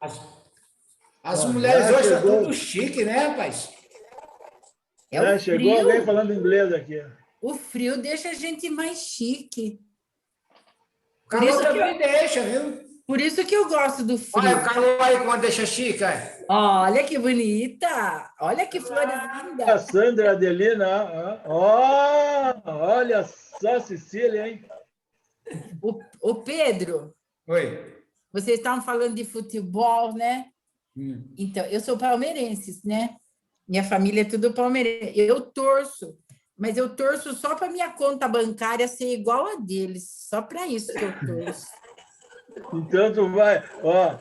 As, as mulheres hoje estão tudo chique, né, rapaz? É, chegou alguém falando inglês aqui. O frio deixa a gente mais chique. O calor também deixa, viu? Por isso que eu gosto do frio. Olha o calor aí quando deixa chique. É. Olha que bonita! Olha que flores A lindas! Sandra Adelina, olha só, Cecília, hein? O Pedro, Oi. vocês estavam falando de futebol, né? Então, eu sou palmeirense, né? Minha família é tudo palmeirense. Eu torço, mas eu torço só para minha conta bancária ser igual a deles. Só para isso que eu torço. Então tu vai, ó.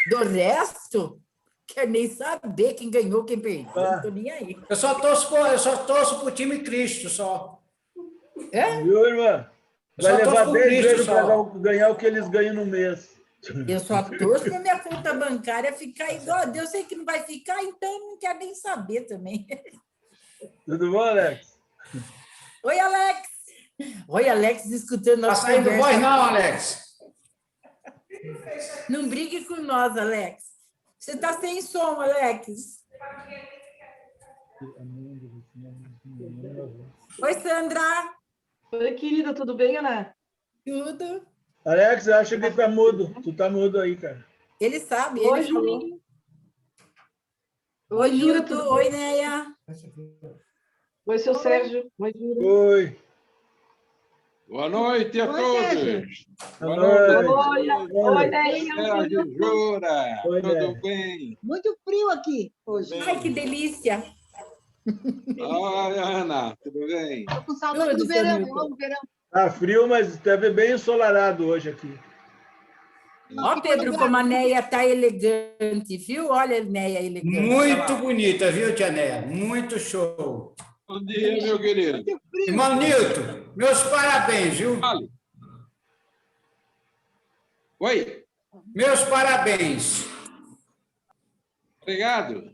Do resto, quero nem saber quem ganhou, quem perdeu. Não tô nem aí. Eu só torço pro time Cristo, só. É? Viu, irmã? Eu Vai só levar torço pro 10 Cristo, vezes só. para ganhar o que eles ganham no mês. Eu só torço para minha conta bancária ficar igual. Eu sei que não vai ficar, então não quero nem saber também. Tudo bom, Alex? Oi, Alex! Oi, Alex, escutando Tá nossa saindo conversa. voz não, Alex? Não brigue com nós, Alex. Você está sem som, Alex. Oi, Sandra. Oi, querida, tudo bem, Ana? Tudo. Alex, eu acho que tá mudo. Tu tá mudo aí, cara. Ele sabe, Oi, ele falou. Julinho. Oi, Jura, Nilton. tudo Oi, bem? Neia. Oi, seu Sérgio. Oi, Jura. Oi. Boa noite a todos. Boa Oi, noite. oi, Neia. Sérgio Jura, Oi, tudo Neia. bem? Muito frio aqui hoje. Ai, que delícia. Oi, Ana, tudo bem? Estou com saudade Tudo, do verão. Samilton. Eu amo o verão. Tá frio, mas esteve bem ensolarado hoje aqui. Ó, Pedro, como a Neia está elegante, viu? Olha a Neia elegante. Muito bonita, viu, Tia Néia? Muito show. Bom dia, meu querido. Muito frio. Irmão Nilton, meus parabéns, viu? Fale. Oi, Meus parabéns. obrigado.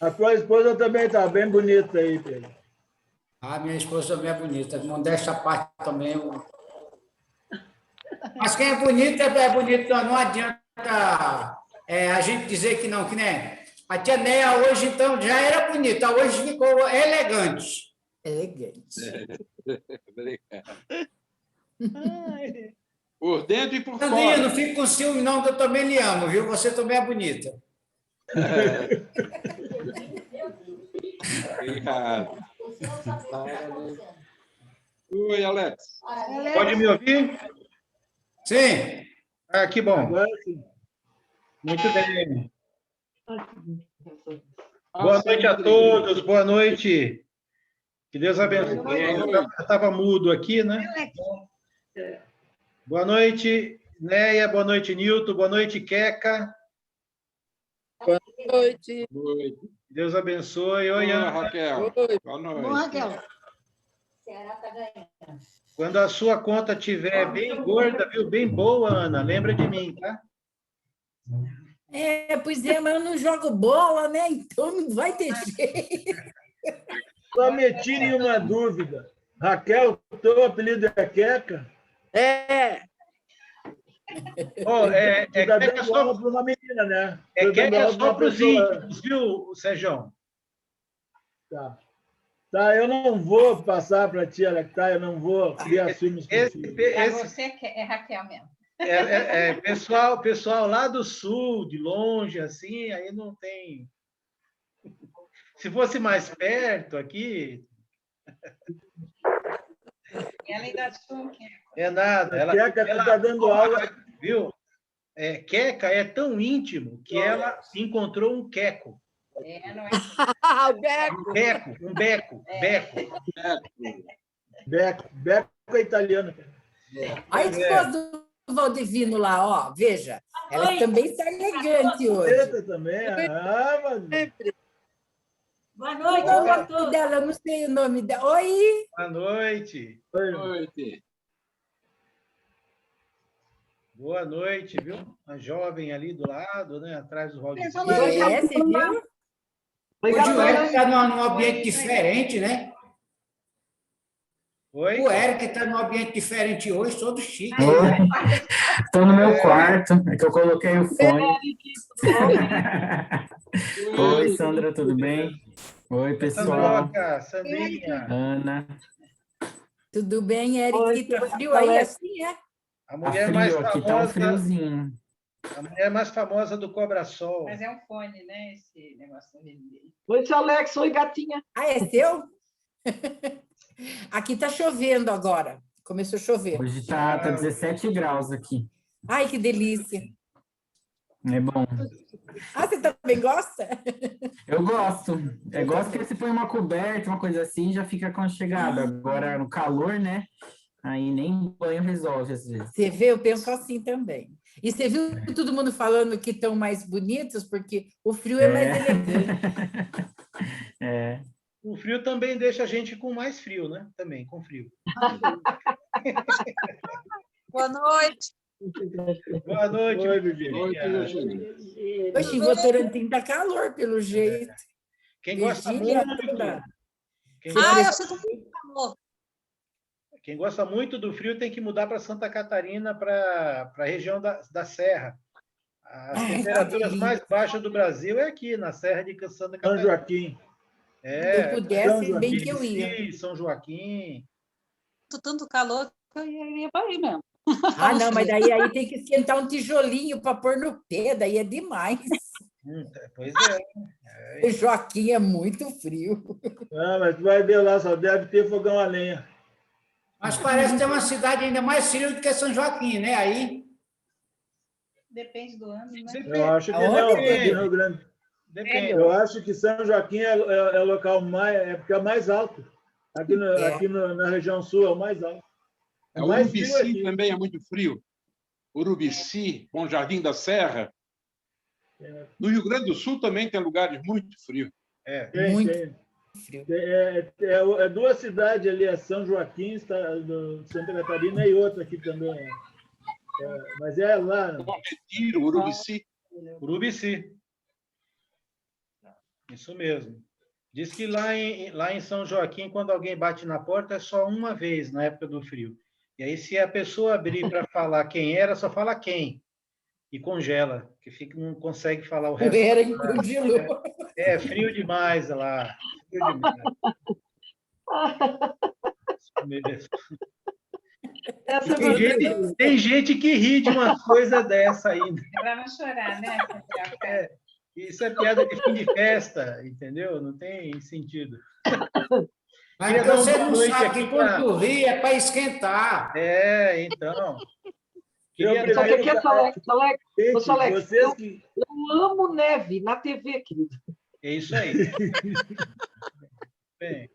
A tua esposa também tá bem bonita aí, Pedro. Ah, minha esposa também é bonita. Modéstia à parte também. Mas quem é bonito é bonito. Não adianta a gente dizer que não, que nem a Tia Néia hoje, então, já era bonita. Hoje ficou elegante. Elegante. Obrigado. Ai, Por dentro e por Sandrinha, não fora. fique com ciúme, não, que eu também lhe amo, viu? Você também é bonita. Obrigado. Oi, Alex. Pode me ouvir? Sim. Ah, que bom. Agora sim. Muito bem. Boa noite a todos. Boa noite. Que Deus abençoe. Eu estava mudo aqui, né? Alex, Boa noite, Neia. Boa noite, Nilton. Boa noite, Queca. Noite. Oi, Deus abençoe. Oi, Oi, Ana. Raquel. Oi. Boa bom, noite. Raquel. Quando a sua conta estiver bem gorda, viu? Bem boa, Ana. Lembra de mim, tá? Pois é, mas eu não jogo bola, né? Então não vai ter jeito. Só me tire uma dúvida. Raquel, teu apelido é Queca? É, Oh, Tu tá Queca dando aula só, para uma menina, né? é Tu tá dando Queca aula pra só uma para os pessoa. íntimos, viu, Sérgio? Tá. Tá, eu não vou passar para ti, Alex, tá? Eu não vou criar ciúmes contigo. Para Esse você é Raquel mesmo. pessoal lá do sul, de longe, assim, aí não tem. Se fosse mais perto aqui, Ela ainda sul, que é nada. Queca, tu tá dando aula. Viu? Queca é tão íntimo que ela encontrou um queco. não é? o Beco. Um beco. Beco é italiano. A esposa do Valdivino lá, ó, veja. Ela também está elegante hoje. Eita também. Ah, mas... Sempre. Boa Qual é o nome dela? Eu não sei o nome dela. Oi! Boa noite. Boa noite. Boa noite, viu? A jovem ali do lado, né? Atrás do Valdir. Você viu? Hoje o Hélio está num ambiente diferente, né? Oi? O Eric está num ambiente diferente hoje, todo chique. Estou no meu quarto, é que eu coloquei o fone. Oi, Sandra, tudo bem? Oi, pessoal. Sandroca, Sandrinha. Ana. Tudo bem, Eric? Oi, Tá frio aí Alex. assim, é? A Tá mulher mais frio, aqui tá um famosa, friozinho. a mulher mais famosa do Cobra Sol. Mas é um fone, né? Esse negócio do dele. Oi, seu Alex. Oi, gatinha. Ah, é seu? Aqui tá chovendo agora. Começou a chover. Hoje tá 17 graus aqui. Ai, que delícia. É bom. Ah, você também gosta? Eu gosto. Eu gosto que você põe uma coberta, uma coisa assim, já fica aconchegado. Agora, no calor, né? Aí nem banho resolve, às vezes. Você vê, eu penso assim também. E você viu todo mundo falando que estão mais bonitos, porque o frio é mais elegante. É. O frio também deixa a gente com mais frio, né? Também, com frio. Boa noite. Boa noite, Oi, Virgínia. Virgínia. Oxe, em Votorantim tá calor, pelo jeito. Quem gosta Virgínia, muito, toda- quem Você gosta- parece- sinto muito calor. quem gosta muito do frio tem que mudar para Santa Catarina, para a região da Serra. As Ai, temperaturas que mais baixas do Brasil é aqui, na Serra de Santa São Catarina. Joaquim. Se É, eu pudesse, São bem Joaquim, que eu ia. Irici, São Joaquim. Tanto calor que eu ia para aí mesmo. Ah, não, mas aí tem que esquentar um tijolinho para pôr no pé, daí é demais. Pois O Joaquim é muito frio. Ah, mas tu vai ver lá, só deve ter fogão a lenha. Mas parece que tem uma cidade ainda mais fria do que São Joaquim, né? Aí, Depende do ano, né? Eu acho que Aonde, não, aqui Pedro? no Rio Grande. depende. Eu acho que São Joaquim é o local mais, porque é o mais alto. Aqui, na região sul é o mais alto. É O mais frio Urubici aqui. também é muito frio. Urubici, Bom Jardim da Serra. No Rio Grande do Sul também tem lugares muito frios. Tem, Muito tem. frio. É duas cidades ali, é São Joaquim, Santa Catarina, e outra aqui também. Mas é lá. Bom Retiro, Urubici. Urubici. Isso mesmo. Diz que lá em São Joaquim, quando alguém bate na porta, é só uma vez na época do frio. E aí, se a pessoa abrir para falar quem era, só fala quem. E congela, que não consegue falar o resto. Era em congelou. É frio demais lá. Frio demais. Isso mesmo. Essa Tem gente que ri de uma coisa dessa ainda. É para não chorar, né? Isso é piada de fim de festa, entendeu? Não tem sentido. mas Queria dar você uma não noite sabe aqui que quando pra- tu ri é para esquentar. Então. Eu Queria Sabe o que é, seu Alex? Alex, Gente, Ô, Alex, vocês que. eu amo neve na TV, querido. É isso aí. Bem,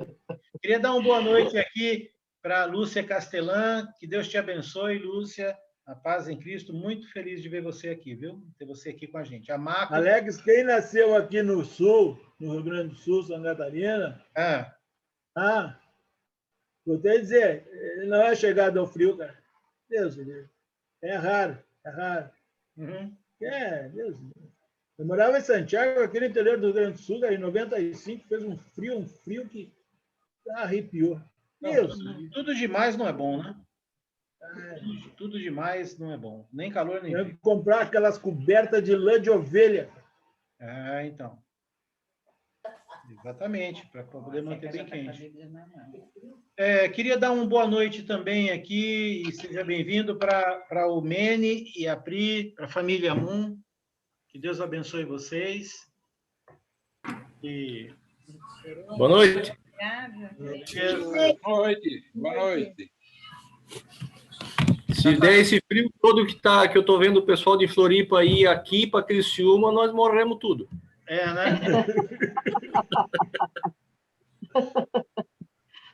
queria dar uma boa noite aqui para a Lúcia Castelã. Que Deus te abençoe, Lúcia. A paz em Cristo. Muito feliz de ver você aqui, viu? Ter você aqui com a gente. A Marco. Alex, quem nasceu aqui no Sul, no Rio Grande do Sul, Santa Catarina, vou te dizer, ele não é chegado ao frio, cara. Deus me livre. É raro, é raro. Uhum. Deus me livre. Eu morava em Santiago, aqui no interior do Rio Grande do Sul, cara, em 95, fez um frio que arrepiou. Não, Deus, tudo demais não é bom, né? Tudo demais não é bom. Nem calor, nem eu frio. ia comprar aquelas cobertas de lã de ovelha. Então. Exatamente, para poder manter bem quente. Queria dar uma boa noite também aqui, e seja bem-vindo para o Mene e a Pri, para a família Moon. Que Deus abençoe vocês. E... Boa noite. Boa noite. Boa noite. Se der esse frio todo que eu estou vendo o pessoal de Floripa ir aqui para Criciúma, nós morremos tudo. Né?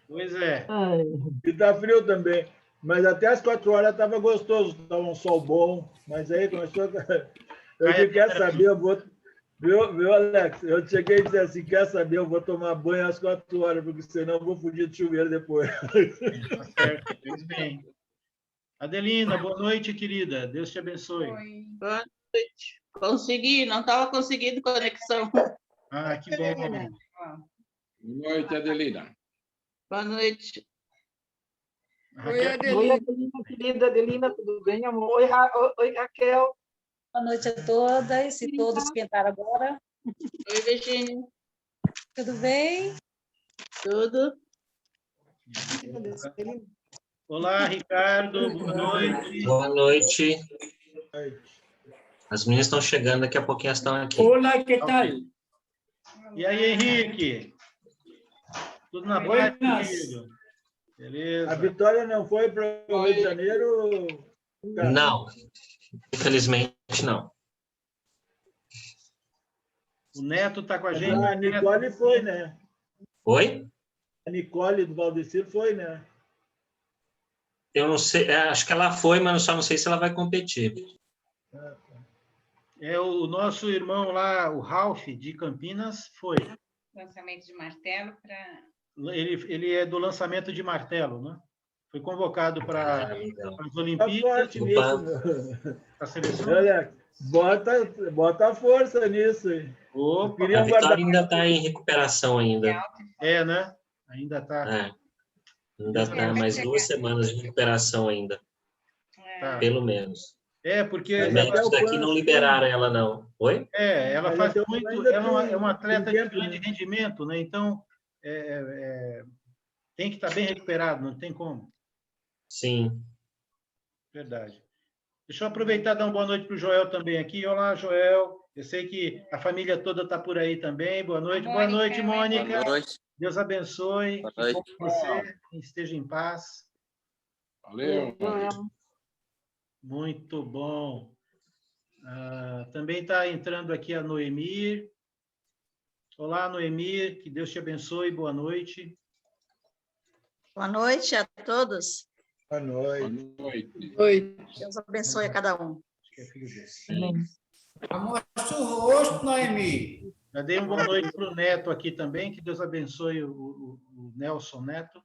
Pois é. E tá frio também. Mas até as 4 horas estava gostoso, estava um sol bom. Mas aí começou. Eu disse, quer saber, eu vou. Viu, Alex? Eu cheguei e disse assim: quer saber, eu vou tomar banho às 4 horas, porque senão eu vou fugir de chuveiro depois. Tá certo, fez bem. Adelina, boa noite, querida. Deus te abençoe. Oi. Boa noite. Consegui, não estava conseguindo conexão. Que bom. Boa noite, Adelina. Boa noite. Oi, Adelina, querida Adelina, tudo bem, amor? Oi, oi, Raquel. Boa noite a todas e todos que entraram agora. Oi, Virgínia. Tudo bem? Tudo? Olá, Ricardo, boa noite. Boa noite. As meninas estão chegando, daqui a pouquinho elas estão aqui. Olá, que tal? E aí, Henrique? Tudo na paz, querido? Beleza. A Vitória não foi para o Rio de Janeiro? Não, infelizmente não. O Neto está com a gente. A Nicole foi, né? Oi? A Nicole do Valdecir foi, né? Eu não sei, acho que ela foi, mas eu só não sei se ela vai competir. É o nosso irmão lá, o Ralph, de Campinas, foi. Lançamento de martelo para... Ele é do lançamento de martelo, né? Foi convocado para as Olimpíadas. Tá forte nisso, a seleção. Olha, bota a força nisso. Opa, a Vitória ainda está em recuperação ainda. É, né? Ainda está. Ainda está mais 2 semanas de recuperação ainda. Tá. Pelo menos. Porque... Os médicos daqui não liberaram ela, não. Oi? Ela faz muito... Ela é uma atleta de grande rendimento, né? Então, tem que estar bem recuperado, não tem como. Sim. Verdade. Deixa eu aproveitar e dar uma boa noite para o Joel também aqui. Olá, Joel. Eu sei que a família toda está por aí também. Boa noite. Boa noite, Mônica. Boa noite. Deus abençoe. Boa noite. Que você esteja em paz. Valeu. Muito bom. Também está entrando aqui a Noemir. Olá, Noemir. Que Deus te abençoe. Boa noite. Boa noite a todos. Boa noite. Boa noite. Oi. Deus abençoe a cada um. Mostra o rosto, Noemi. Já dei uma boa noite para o Neto aqui também. Que Deus abençoe o Nelson Neto.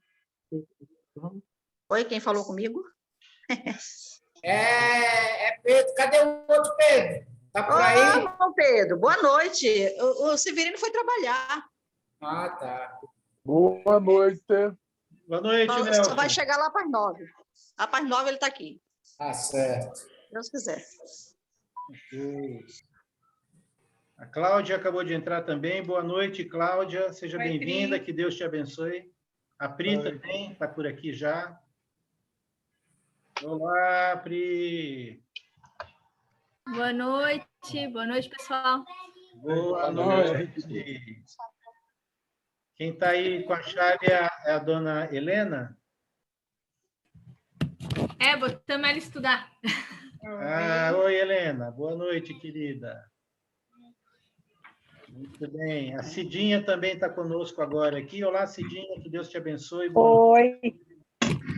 Oi, quem falou comigo? É Pedro. Cadê o outro Pedro? Tá por aí? Olá, Pedro. Boa noite. O Severino foi trabalhar. Ah, tá. Boa noite. Boa noite, Nelson. Só vai chegar lá para as 9. Lá para as 9 ele está aqui. Tá certo. Se Deus quiser. A Cláudia acabou de entrar também. Boa noite, Cláudia. Seja bem-vinda. Que Deus te abençoe. A Pri também está por aqui já. Olá, Pri. Boa noite, pessoal. Boa noite. Quem está aí com a chave é a dona Helena? Botamos ela estudar. Oi, Helena. Boa noite, querida. Muito bem. A Cidinha também está conosco agora aqui. Olá, Cidinha. Que Deus te abençoe. Oi.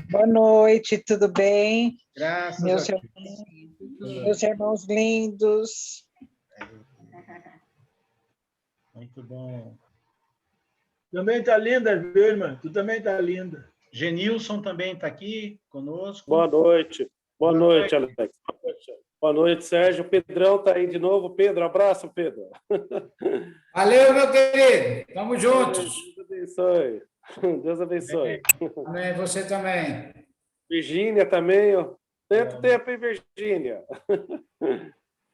Boa noite, tudo bem? Graças a Deus. Meus irmãos lindos. Muito bom. Também está linda, viu, irmã? Tu também está linda. Genilson também está aqui conosco. Boa noite. Boa noite, Alex. Boa noite, Sérgio. O Pedrão está aí de novo. Pedro, abraço, Pedro. Valeu, meu querido. Tamo juntos. Deus abençoe. Deus abençoe. Amém. Você também. Virgínia também. Tanto tempo, hein, Virgínia?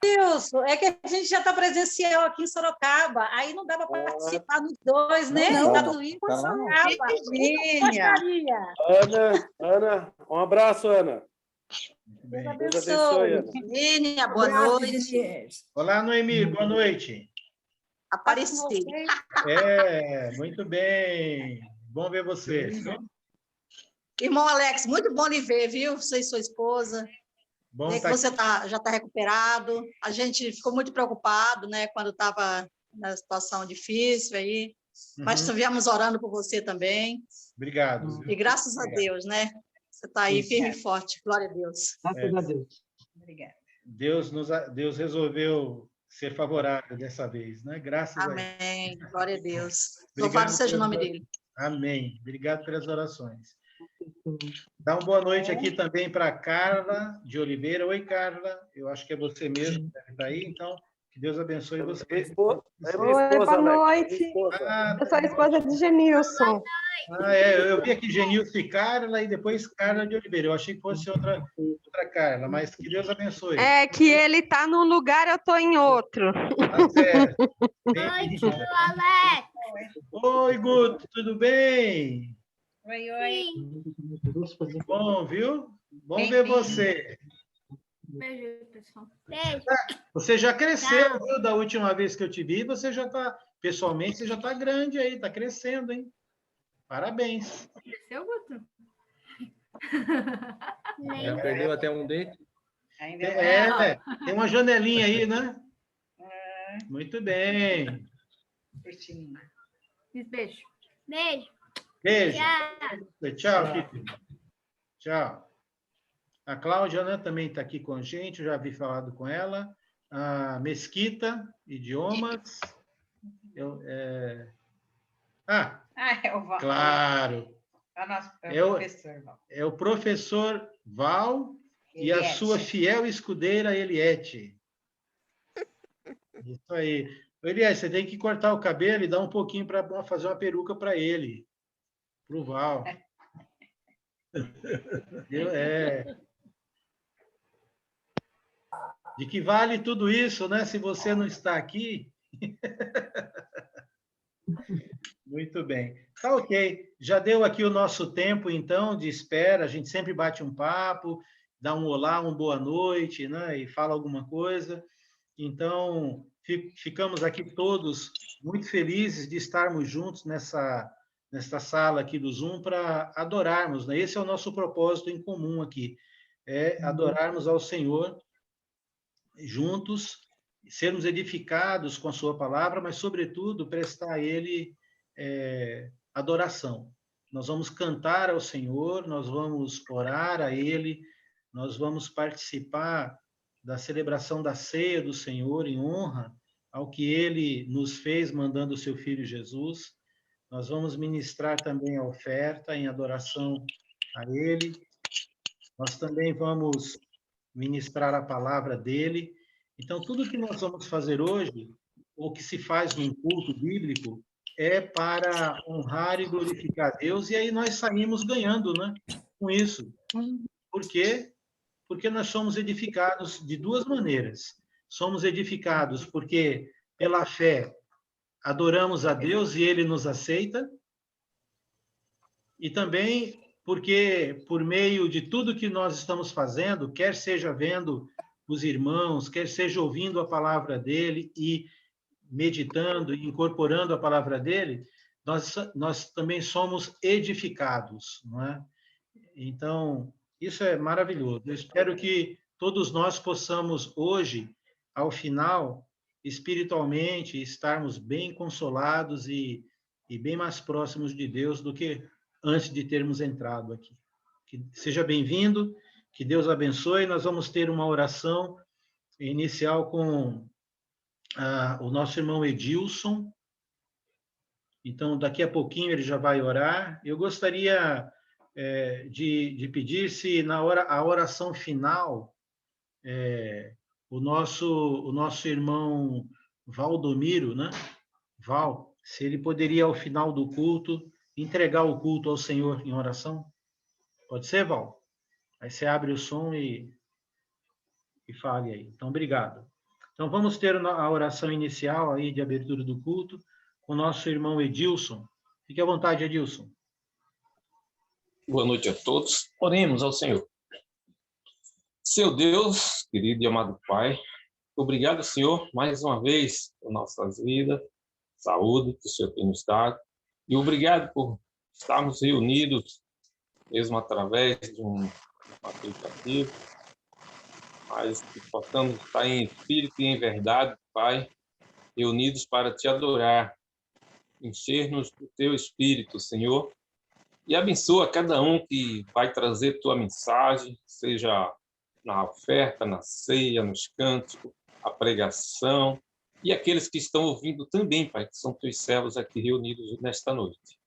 Isso, é que a gente já está presencial aqui em Sorocaba, aí não dá para participar dos dois, né? Não, Tatuí com Sorocaba. Virgínia. Ana, um abraço, Ana. Deus abençoe, Ana. Virgínia, boa noite. Olá, Noemi, boa noite. Apareci. Muito bem. Bom ver você. Irmão Alex, muito bom lhe ver, viu? Você e sua esposa. Bom que você já está recuperado. A gente ficou muito preocupado, né, quando estava na situação difícil aí, mas estivemos orando por você também. Obrigado. E graças a Deus, né? Você está aí firme e forte. Glória a Deus. Graças a Deus. Obrigada. Deus resolveu ser favorável dessa vez, né? Graças a Deus. Amém. Glória a Deus. Louvado seja o nome dele. Amém. Obrigado pelas orações. Dá uma boa noite aqui também para Carla de Oliveira. Oi, Carla. Eu acho que é você mesmo que está aí. Então, Que Deus abençoe você. Oi, boa noite. Eu sou a esposa de Genilson. Eu vi aqui Genilson e Carla, e depois Carla de Oliveira. Eu achei que fosse outra Carla, mas que Deus abençoe. É que ele está num lugar, eu estou em outro. Tá certo. Oi, tio Alex. Oi, Guto, tudo bem? Oi. Bom, viu? Bom ver você. Beijo, pessoal. Beijo. Você já cresceu, viu? Da última vez que eu te vi, você já está, pessoalmente, você já está grande aí, está crescendo, hein? Parabéns. Cresceu, Guto? Já perdeu até um dente? Tem uma janelinha aí, né? Muito bem. Beijo. Beijo. Beijo. Tchau, Kiki. Tchau. A Cláudia, né, também está aqui com a gente, eu já havia falado com ela. A Mesquita, idiomas. É o Val. Claro. É o professor Val. É o professor Val e a sua fiel escudeira Eliette. Isso aí. Eliette, você tem que cortar o cabelo e dar um pouquinho para fazer uma peruca para ele. Para o Val. De que vale tudo isso, né? Se você não está aqui. Muito bem. Tá ok. Já deu aqui o nosso tempo, então, de espera. A gente sempre bate um papo, dá um olá, uma boa noite, né? E fala alguma coisa. Então, ficamos aqui todos muito felizes de estarmos juntos nessa sala aqui do Zoom para adorarmos, né? Esse é o nosso propósito em comum aqui, é adorarmos ao Senhor juntos, sermos edificados com a sua palavra, mas, sobretudo, prestar a Ele adoração. Nós vamos cantar ao Senhor, nós vamos orar a Ele, nós vamos participar da celebração da ceia do Senhor em honra ao que Ele nos fez mandando o seu Filho Jesus. Nós vamos ministrar também a oferta em adoração a Ele. Nós também vamos ministrar a palavra dele. Então, tudo que nós vamos fazer hoje, ou que se faz num culto bíblico, é para honrar e glorificar a Deus, e aí nós saímos ganhando, né, com isso. Por quê? Porque nós somos edificados de duas maneiras. Somos edificados porque, pela fé, adoramos a Deus e Ele nos aceita, e também porque, por meio de tudo que nós estamos fazendo, quer seja vendo os irmãos, quer seja ouvindo a palavra dele e meditando e incorporando a palavra dele, nós também somos edificados, não é? Então, isso é maravilhoso. Eu espero que todos nós possamos hoje, ao final, espiritualmente, estarmos bem consolados e bem mais próximos de Deus do que antes de termos entrado aqui. Que seja bem-vindo, que Deus abençoe. Nós vamos ter uma oração inicial com o nosso irmão Edilson. Então, daqui a pouquinho ele já vai orar. Eu gostaria de pedir se a oração final, o nosso irmão Valdomiro, né? Val, se ele poderia, ao final do culto, entregar o culto ao Senhor em oração. Pode ser, Val? Aí você abre o som e fale aí. Então, obrigado. Então, vamos ter a oração inicial aí de abertura do culto com o nosso irmão Edilson. Fique à vontade, Edilson. Boa noite a todos. Oremos ao Senhor. Seu Deus, querido e amado Pai, obrigado, Senhor, mais uma vez por nossas vidas, saúde que o Senhor tem nos dado, e obrigado por estarmos reunidos, mesmo através de um aplicativo, mas que possamos estar em espírito e em verdade, Pai, reunidos para te adorar, encher-nos do teu espírito, Senhor, e abençoa cada um que vai trazer tua mensagem, seja na oferta, na ceia, nos cânticos, a pregação, e aqueles que estão ouvindo também, Pai, que são teus servos aqui reunidos nesta noite.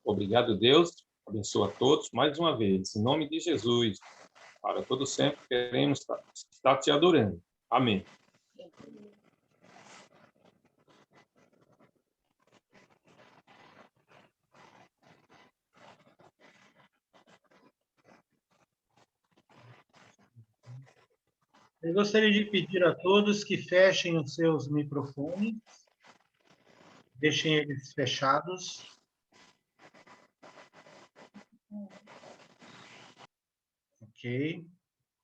Obrigado, Deus, abençoa a todos mais uma vez, em nome de Jesus. Para todo sempre queremos estar te adorando. Amém. Eu gostaria de pedir a todos que fechem os seus microfones, deixem eles fechados. Ok.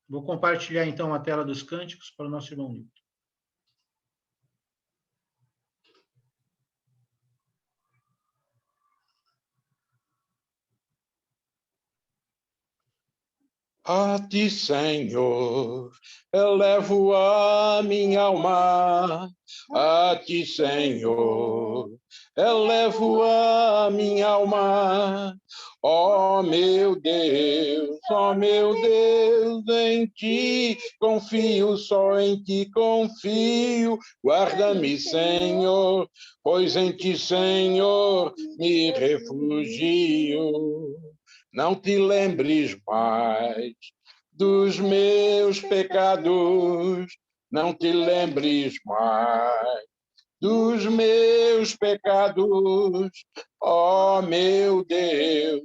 Vou compartilhar, então, a tela dos cânticos para o nosso irmão Nilton. A ti, Senhor, elevo a minha alma. A ti, Senhor, elevo a minha alma. Ó meu Deus, em ti confio, só em ti confio. Guarda-me, Senhor, pois em ti, Senhor, me refugio. Não te lembres mais dos meus pecados, não te lembres mais dos meus pecados, ó meu Deus,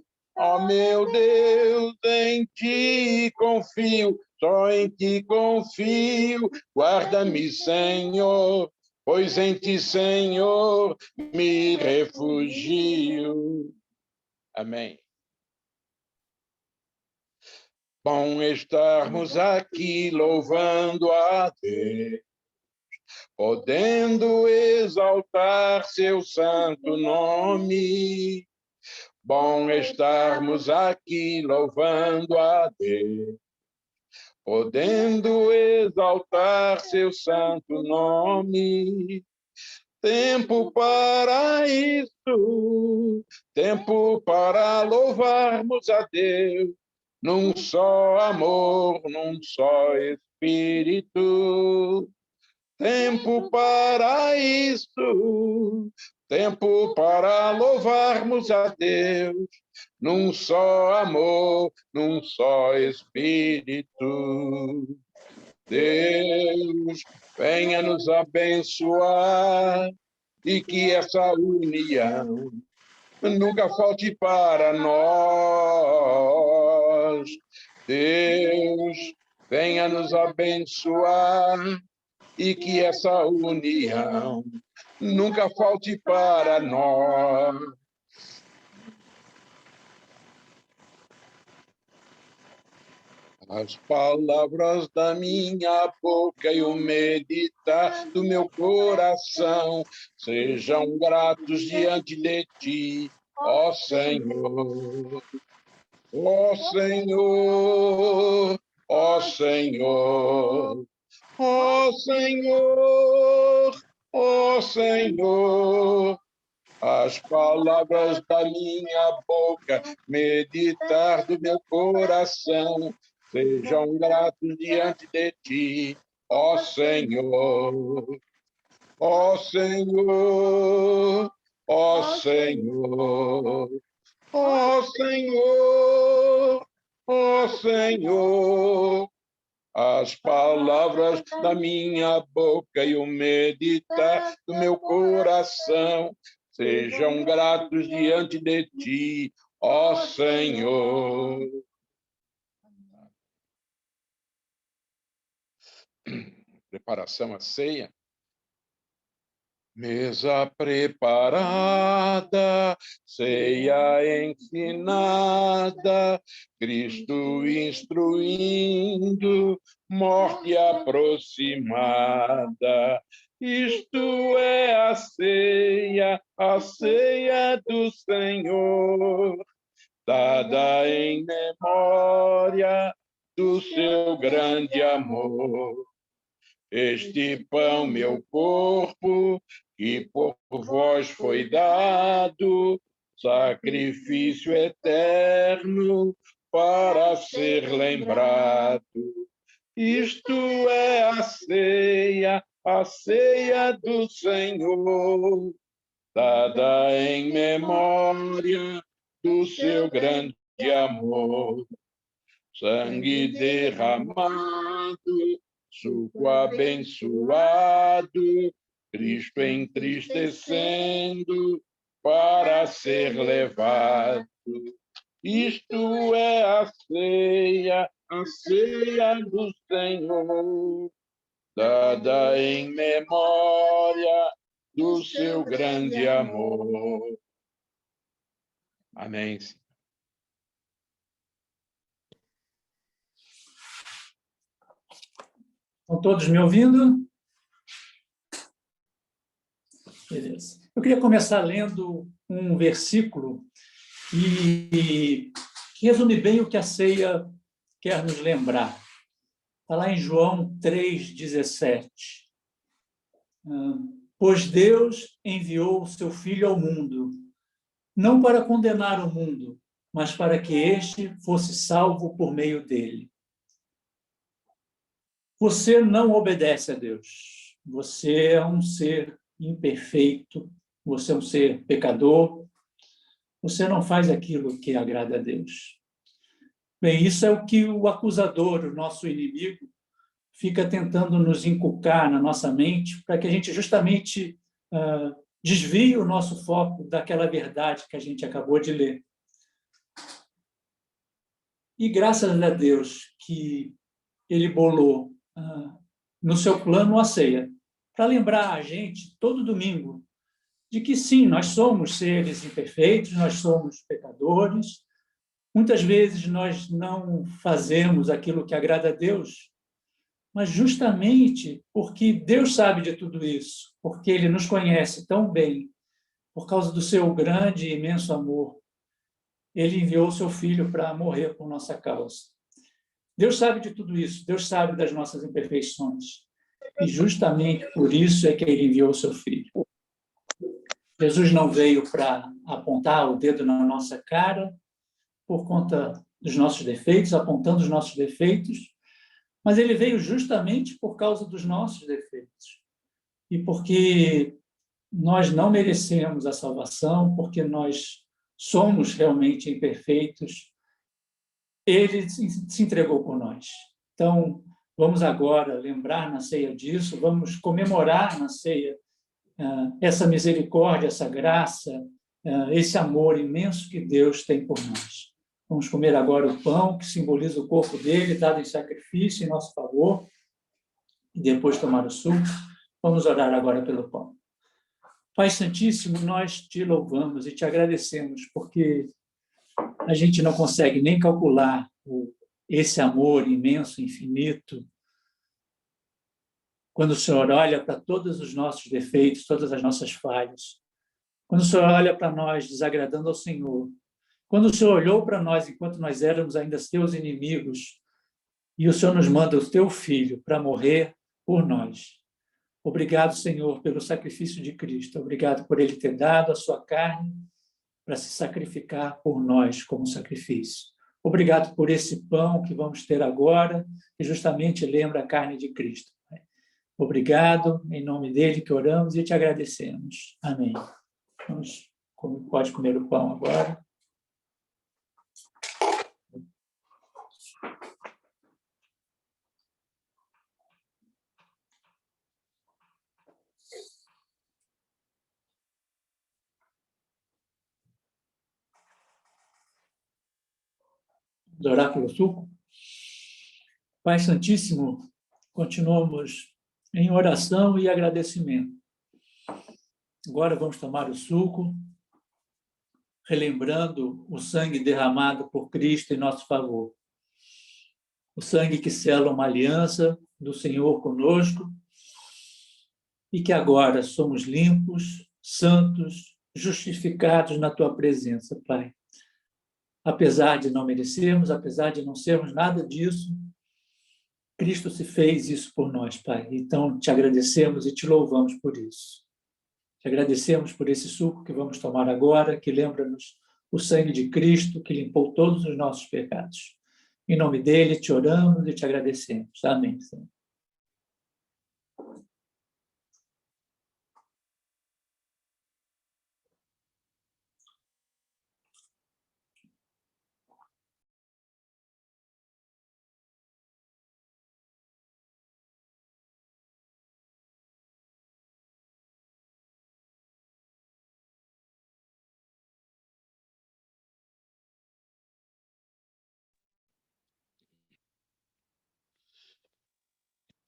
em ti confio, só em ti confio. Guarda-me, Senhor, pois em ti, Senhor, me refugio. Amém. Bom estarmos aqui louvando a Deus, podendo exaltar seu santo nome. Bom estarmos aqui louvando a Deus, podendo exaltar seu santo nome. Tempo para isso, tempo para louvarmos a Deus, num só amor, num só Espírito. Tempo para isso, tempo para louvarmos a Deus, num só amor, num só Espírito. Deus, venha nos abençoar e que essa união nunca falte para nós. Deus, venha nos abençoar e que essa união nunca falte para nós. As palavras da minha boca e o meditar do meu coração sejam gratos diante de ti, ó Senhor. Ó Senhor, ó Senhor, ó Senhor, ó Senhor. As palavras da minha boca, meditar do meu coração, sejam gratos diante de ti, ó Senhor. Ó Senhor, ó Senhor, ó Senhor, ó Senhor. As palavras da minha boca e o meditar do meu coração sejam gratos diante de ti, ó Senhor. Preparação à ceia. Mesa preparada, ceia ensinada, Cristo instruindo, morte aproximada. Isto é a ceia do Senhor, dada em memória do seu grande amor. Este pão, meu corpo, que por vós foi dado, sacrifício eterno para ser lembrado. Isto é a ceia do Senhor, dada em memória do seu grande amor. Sangue derramado, suco abençoado, Cristo entristecendo para ser levado. Isto é a a ceia do Senhor, dada em memória do seu grande amor. Amém. Estão todos me ouvindo? Beleza. Eu queria começar lendo um versículo que resume bem o que a ceia quer nos lembrar. Está lá em João 3,17. Pois Deus enviou o seu Filho ao mundo, não para condenar o mundo, mas para que este fosse salvo por meio dele. Você não obedece a Deus. Você é um ser imperfeito, você é um ser pecador, você não faz aquilo que agrada a Deus. Bem, isso é o que o acusador, o nosso inimigo, fica tentando nos inculcar na nossa mente para que a gente justamente desvie o nosso foco daquela verdade que a gente acabou de ler. E graças a Deus que ele bolou no seu plano a ceia, para lembrar a gente, todo domingo, de que sim, nós somos seres imperfeitos, nós somos pecadores, muitas vezes nós não fazemos aquilo que agrada a Deus, mas justamente porque Deus sabe de tudo isso, porque Ele nos conhece tão bem, por causa do seu grande e imenso amor, Ele enviou o seu Filho para morrer por nossa causa. Deus sabe de tudo isso, Deus sabe das nossas imperfeições, e justamente por isso é que Ele enviou o seu Filho. Jesus não veio para apontar o dedo na nossa cara por conta dos nossos defeitos, apontando os nossos defeitos, mas ele veio justamente por causa dos nossos defeitos. E porque nós não merecemos a salvação, porque nós somos realmente imperfeitos, ele se entregou por nós. Então, vamos agora lembrar na ceia disso, vamos comemorar na ceia essa misericórdia, essa graça, esse amor imenso que Deus tem por nós. Vamos comer agora o pão, que simboliza o corpo dele, dado em sacrifício em nosso favor, e depois tomar o suco. Vamos orar agora pelo pão. Pai Santíssimo, nós te louvamos e te agradecemos, porque a gente não consegue nem calcular esse amor imenso, infinito, quando o Senhor olha para todos os nossos defeitos, todas as nossas falhas, quando o Senhor olha para nós desagradando ao Senhor, quando o Senhor olhou para nós enquanto nós éramos ainda seus inimigos, e o Senhor nos manda o teu Filho para morrer por nós. Obrigado, Senhor, pelo sacrifício de Cristo. Obrigado por Ele ter dado a sua carne para se sacrificar por nós como sacrifício. Obrigado por esse pão que vamos ter agora, que justamente lembra a carne de Cristo. Obrigado, em nome dele que oramos e te agradecemos. Amém. Pode comer o pão agora. Vamos orar pelo suco. Pai Santíssimo, continuamos em oração e agradecimento. Agora vamos tomar o suco, relembrando o sangue derramado por Cristo em nosso favor. O sangue que sela uma aliança do Senhor conosco e que agora somos limpos, santos, justificados na tua presença, Pai. Apesar de não merecermos, apesar de não sermos nada disso, Cristo se fez isso por nós, Pai. Então, te agradecemos e te louvamos por isso. Te agradecemos por esse suco que vamos tomar agora, que lembra-nos o sangue de Cristo, que limpou todos os nossos pecados. Em nome dele, te oramos e te agradecemos. Amém, Senhor.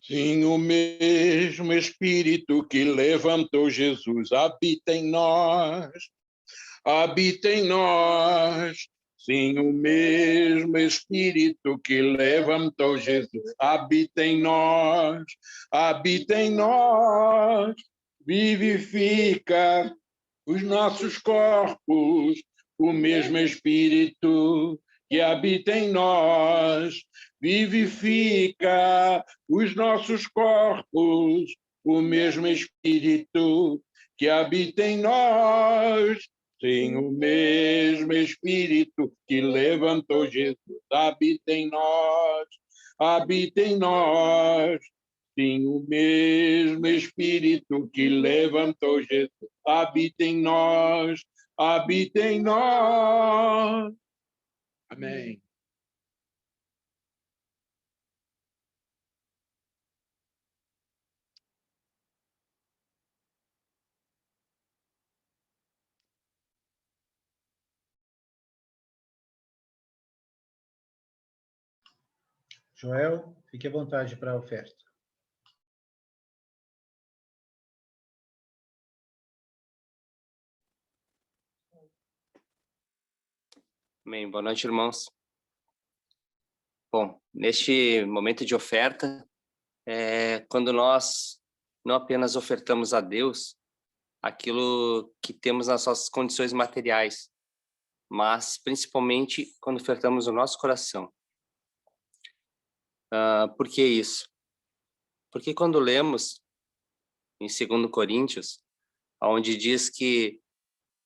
Sim, o mesmo Espírito que levantou Jesus habita em nós. Habita em nós. Sim, o mesmo Espírito que levantou Jesus habita em nós. Habita em nós. Vivifica os nossos corpos. O mesmo Espírito que habita em nós vivifica os nossos corpos, o mesmo Espírito que habita em nós. Sim, o mesmo Espírito que levantou Jesus habita em nós, habita em nós. Sim, o mesmo Espírito que levantou Jesus habita em nós, habita em nós. Amém. Joel, fique à vontade para a oferta. Amém. Boa noite, irmãos. Bom, neste momento de oferta, quando nós não apenas ofertamos a Deus aquilo que temos nas nossas condições materiais, mas principalmente quando ofertamos o nosso coração. Por que isso? Porque quando lemos em 2 Coríntios, onde diz que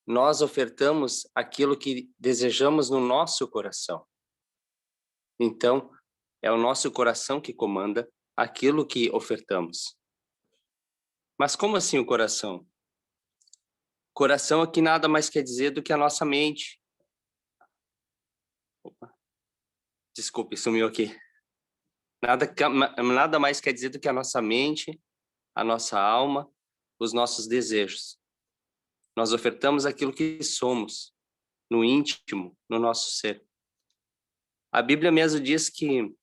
nós ofertamos aquilo que desejamos no nosso coração. Então, é o nosso coração que comanda aquilo que ofertamos. Mas como assim o coração? Coração aqui nada mais quer dizer do que a nossa mente. Opa. Desculpe, sumiu aqui. Nada mais quer dizer do que a nossa mente, a nossa alma, os nossos desejos. Nós ofertamos aquilo que somos, no íntimo, no nosso ser. A Bíblia mesmo diz que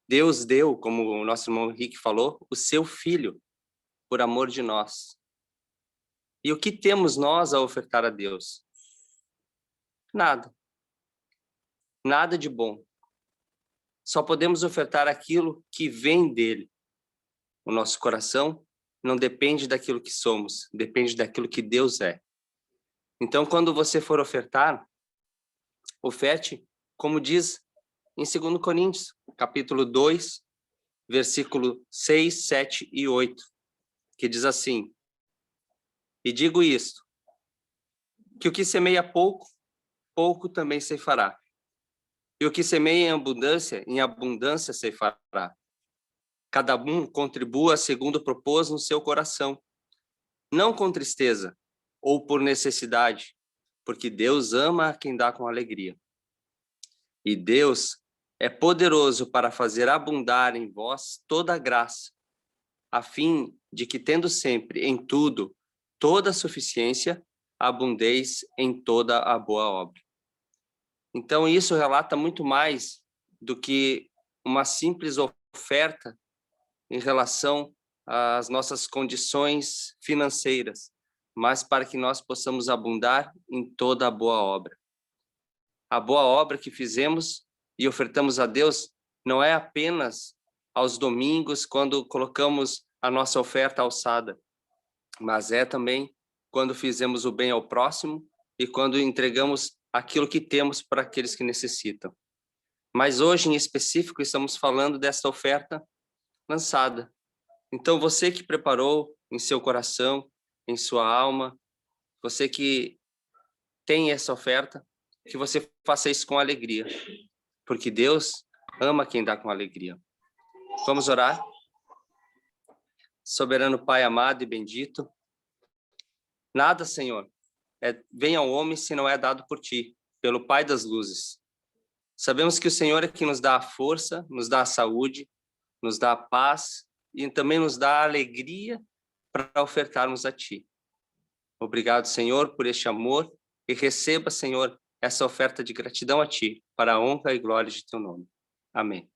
Deus deu, como o nosso irmão Henrique falou, o seu Filho, por amor de nós. E o que temos nós a ofertar a Deus? Nada. Nada de bom. Só podemos ofertar aquilo que vem dele. O nosso coração não depende daquilo que somos, depende daquilo que Deus é. Então, quando você for ofertar, oferte, como diz em 2 Coríntios, capítulo 2, versículo 6, 7 e 8, que diz assim: e digo isto, que o que semeia pouco, pouco também ceifará. E o que semeia em abundância ceifará. Cada um contribua segundo propôs no seu coração, não com tristeza ou por necessidade, porque Deus ama a quem dá com alegria. E Deus é poderoso para fazer abundar em vós toda a graça, a fim de que, tendo sempre em tudo toda a suficiência, abundeis em toda a boa obra. Então, isso relata muito mais do que uma simples oferta em relação às nossas condições financeiras, mas para que nós possamos abundar em toda a boa obra. A boa obra que fizemos e ofertamos a Deus não é apenas aos domingos, quando colocamos a nossa oferta alçada, mas é também quando fizemos o bem ao próximo e quando entregamos aquilo que temos para aqueles que necessitam. Mas hoje, em específico, estamos falando dessa oferta lançada. Então, você que preparou em seu coração, em sua alma, você que tem essa oferta, que você faça isso com alegria, porque Deus ama quem dá com alegria. Vamos orar? Soberano Pai amado e bendito, nada, Senhor, vem ao homem se não é dado por Ti, pelo Pai das luzes. Sabemos que o Senhor é quem nos dá a força, nos dá a saúde, nos dá a paz e também nos dá a alegria para ofertarmos a Ti. Obrigado, Senhor, por este amor e receba, Senhor, essa oferta de gratidão a Ti, para a honra e glória de Teu nome. Amém.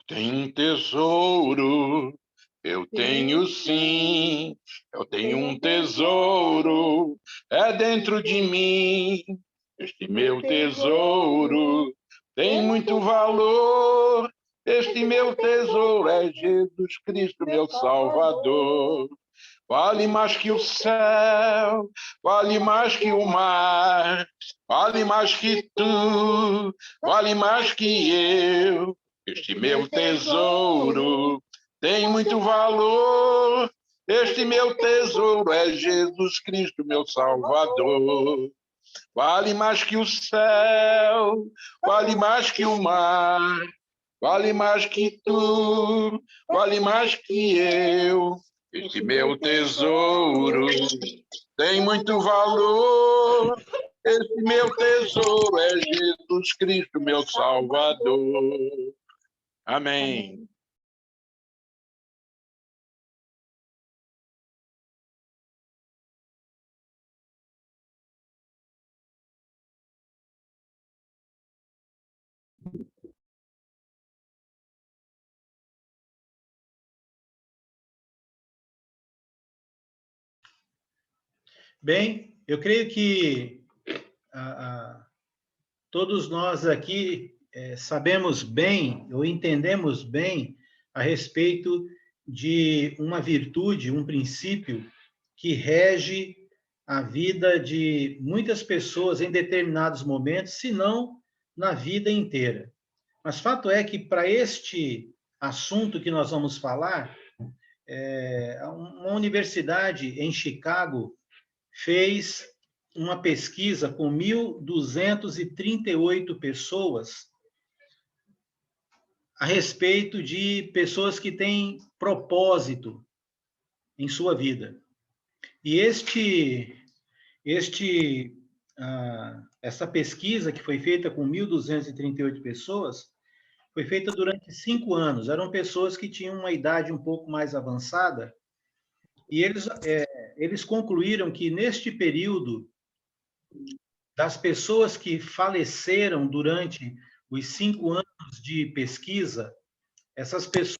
tenho um tesouro, eu tenho sim, eu tenho um tesouro, é dentro de mim. Este meu tesouro tem muito valor, este meu tesouro é Jesus Cristo, meu Salvador. Vale mais que o céu, vale mais que o mar, vale mais que tu, vale mais que eu. Este meu tesouro tem muito valor, este meu tesouro é Jesus Cristo, meu Salvador. Vale mais que o céu, vale mais que o mar, vale mais que tu, vale mais que eu. Este meu tesouro tem muito valor. Este meu tesouro é Jesus Cristo, meu Salvador. Amém. Bem, eu creio que todos nós aqui sabemos bem, ou entendemos bem, a respeito de uma virtude, um princípio que rege a vida de muitas pessoas em determinados momentos, se não na vida inteira. Mas fato é que, para este assunto que nós vamos falar, uma universidade em Chicago fez uma pesquisa com 1.238 pessoas a respeito de pessoas que têm propósito em sua vida. E essa pesquisa, que foi feita com 1.238 pessoas, foi feita durante 5 anos. Eram pessoas que tinham uma idade um pouco mais avançada, e eles concluíram que, neste período, das pessoas que faleceram durante os 5 anos de pesquisa, essas pessoas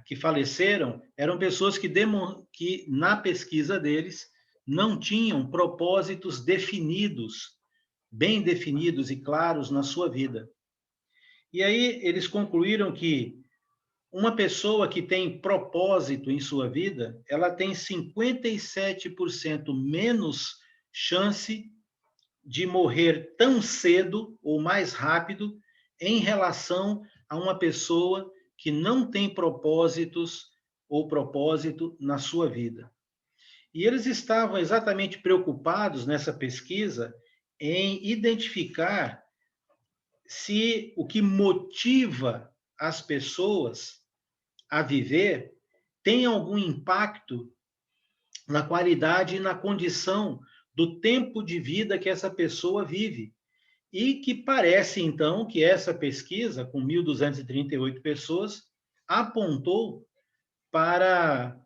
que faleceram eram pessoas que, na pesquisa deles, não tinham propósitos definidos, bem definidos e claros na sua vida. E aí eles concluíram que uma pessoa que tem propósito em sua vida, ela tem 57% menos chance de morrer tão cedo ou mais rápido em relação a uma pessoa que não tem propósitos ou propósito na sua vida. E eles estavam exatamente preocupados nessa pesquisa em identificar se o que motiva as pessoas a viver tem algum impacto na qualidade e na condição do tempo de vida que essa pessoa vive. E que parece, então, que essa pesquisa, com 1.238 pessoas, apontou para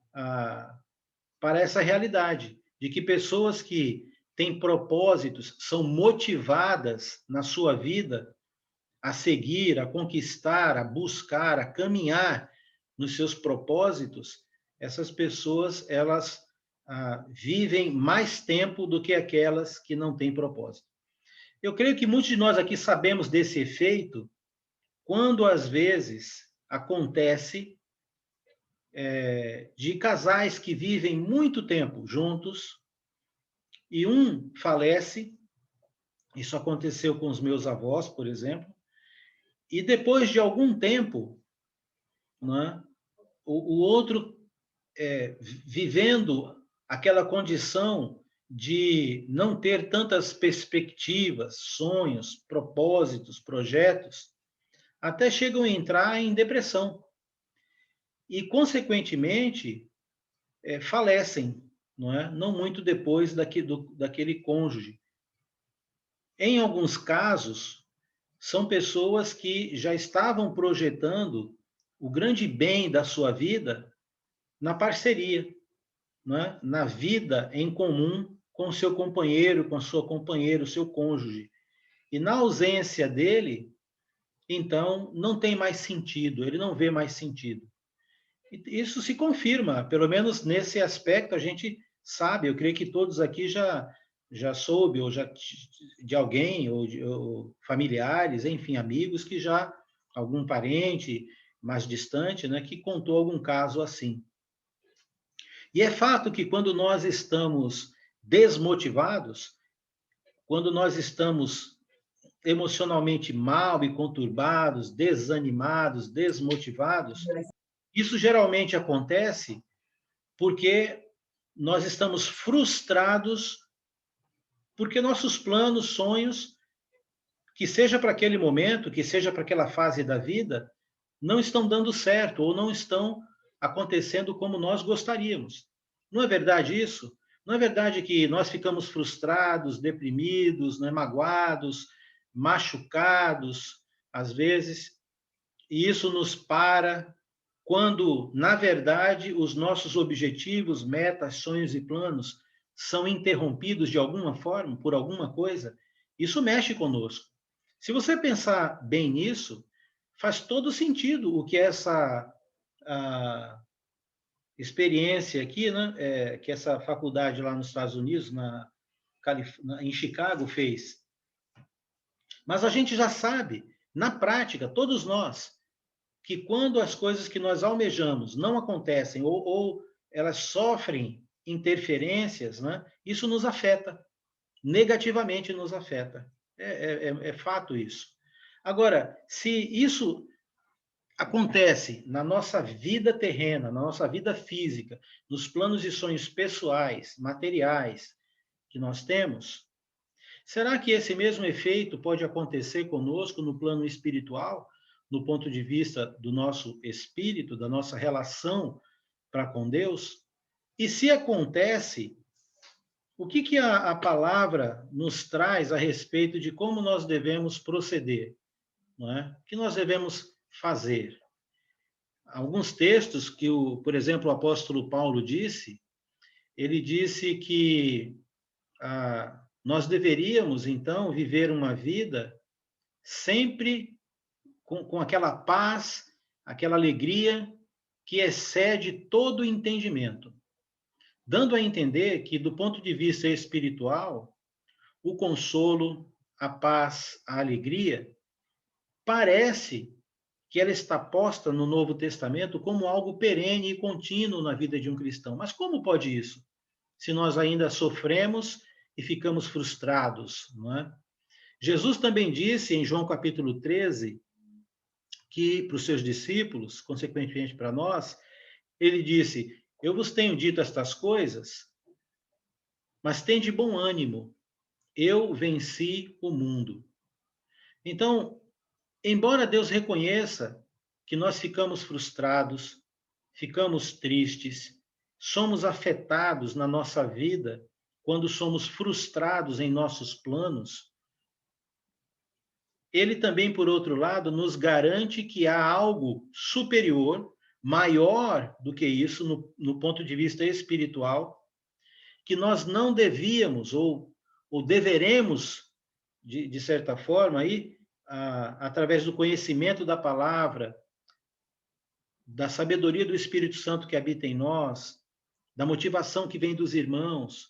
essa realidade, de que pessoas que têm propósitos, são motivadas na sua vida a seguir, a conquistar, a buscar, a caminhar nos seus propósitos, essas pessoas, elas vivem mais tempo do que aquelas que não têm propósito. Eu creio que muitos de nós aqui sabemos desse efeito quando, às vezes, acontece de casais que vivem muito tempo juntos e um falece. Isso aconteceu com os meus avós, por exemplo, e depois de algum tempo, né, o outro vivendo aquela condição de não ter tantas perspectivas, sonhos, propósitos, projetos, até chegam a entrar em depressão. E, consequentemente, falecem, não é? Não muito depois daquele cônjuge. Em alguns casos, são pessoas que já estavam projetando o grande bem da sua vida na parceria, não é? Na vida em comum com o seu companheiro, com a sua companheira, o seu cônjuge. E na ausência dele, então não tem mais sentido, ele não vê mais sentido. Isso se confirma, pelo menos nesse aspecto a gente sabe, eu creio que todos aqui já soube, ou já de alguém, ou familiares, enfim, amigos, que já, algum parente mais distante, né, que contou algum caso assim. E é fato que quando nós estamos desmotivados, quando nós estamos emocionalmente mal e conturbados, desanimados, desmotivados, isso geralmente acontece porque nós estamos frustrados porque nossos planos, sonhos, que seja para aquele momento, que seja para aquela fase da vida, não estão dando certo ou não estão acontecendo como nós gostaríamos. Não é verdade isso? Não é verdade que nós ficamos frustrados, deprimidos, né, magoados, machucados, às vezes, e isso nos para quando, na verdade, os nossos objetivos, metas, sonhos e planos são interrompidos de alguma forma, por alguma coisa, isso mexe conosco. Se você pensar bem nisso, faz todo sentido o que essa experiência aqui, né, que essa faculdade lá nos Estados Unidos, em Chicago, fez. Mas a gente já sabe, na prática, todos nós, que quando as coisas que nós almejamos não acontecem ou elas sofrem interferências, né, isso nos afeta, negativamente nos afeta. É fato isso. Agora, se isso acontece na nossa vida terrena, na nossa vida física, nos planos e sonhos pessoais, materiais que nós temos, será que esse mesmo efeito pode acontecer conosco no plano espiritual, no ponto de vista do nosso espírito, da nossa relação para com Deus? E se acontece, o que a palavra nos traz a respeito de como nós devemos proceder? Não é? O que nós devemos fazer? Alguns textos que, por exemplo, o apóstolo Paulo disse, ele disse que nós deveríamos, então, viver uma vida sempre com aquela paz, aquela alegria que excede todo o entendimento, dando a entender que, do ponto de vista espiritual, o consolo, a paz, a alegria, parece que ela está posta no Novo Testamento como algo perene e contínuo na vida de um cristão. Mas como pode isso? Se nós ainda sofremos e ficamos frustrados, não é? Jesus também disse em João capítulo 13, que para os seus discípulos, consequentemente para nós, ele disse: eu vos tenho dito estas coisas, mas tende bom ânimo, eu venci o mundo. Então, embora Deus reconheça que nós ficamos frustrados, ficamos tristes, somos afetados na nossa vida quando somos frustrados em nossos planos, ele também, por outro lado, nos garante que há algo superior, maior do que isso, no ponto de vista espiritual, que nós não devíamos ou deveremos, de certa forma, aí, através do conhecimento da palavra, da sabedoria do Espírito Santo que habita em nós, da motivação que vem dos irmãos,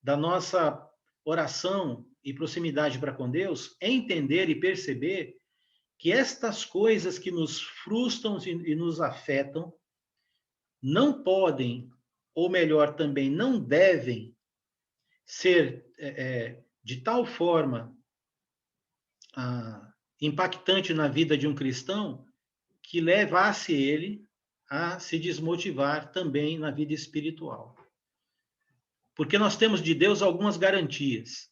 da nossa oração e proximidade para com Deus, entender e perceber que estas coisas que nos frustram e nos afetam não podem, ou melhor, também não devem ser de tal forma impactante na vida de um cristão que levasse ele a se desmotivar também na vida espiritual. Porque nós temos de Deus algumas garantias.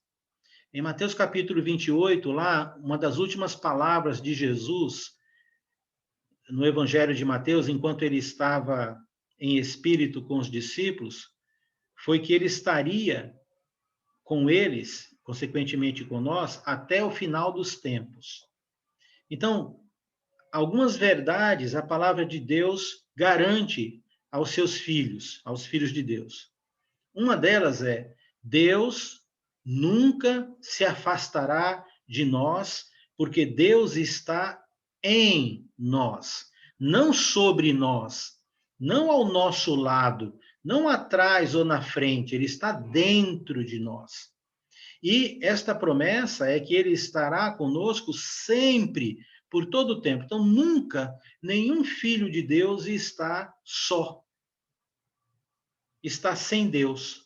Em Mateus capítulo 28, lá, uma das últimas palavras de Jesus, no Evangelho de Mateus, enquanto ele estava em espírito com os discípulos, foi que ele estaria com eles, consequentemente com nós, até o final dos tempos. Então, algumas verdades a palavra de Deus garante aos seus filhos, aos filhos de Deus. Uma delas é: Deus nunca se afastará de nós porque Deus está em nós, não sobre nós, não ao nosso lado, não atrás ou na frente, ele está dentro de nós. E esta promessa é que ele estará conosco sempre, por todo o tempo. Então, nunca nenhum filho de Deus está só, está sem Deus.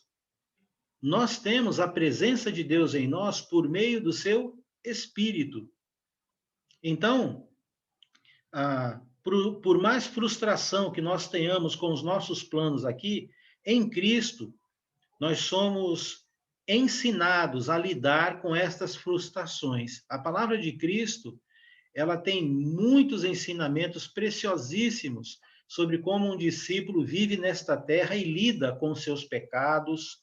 Nós temos a presença de Deus em nós por meio do seu Espírito. Então, por mais frustração que nós tenhamos com os nossos planos aqui, em Cristo, nós somos ensinados a lidar com estas frustrações. A palavra de Cristo, ela tem muitos ensinamentos preciosíssimos sobre como um discípulo vive nesta terra e lida com seus pecados,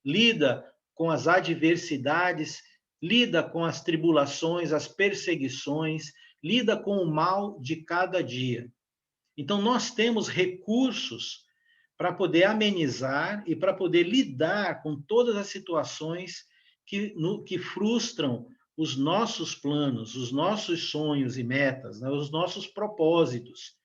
lida com as adversidades, lida com as tribulações, as perseguições, lida com o mal de cada dia. Então, nós temos recursos para poder amenizar e para poder lidar com todas as situações que frustram os nossos planos, os nossos sonhos e metas, né, os nossos propósitos.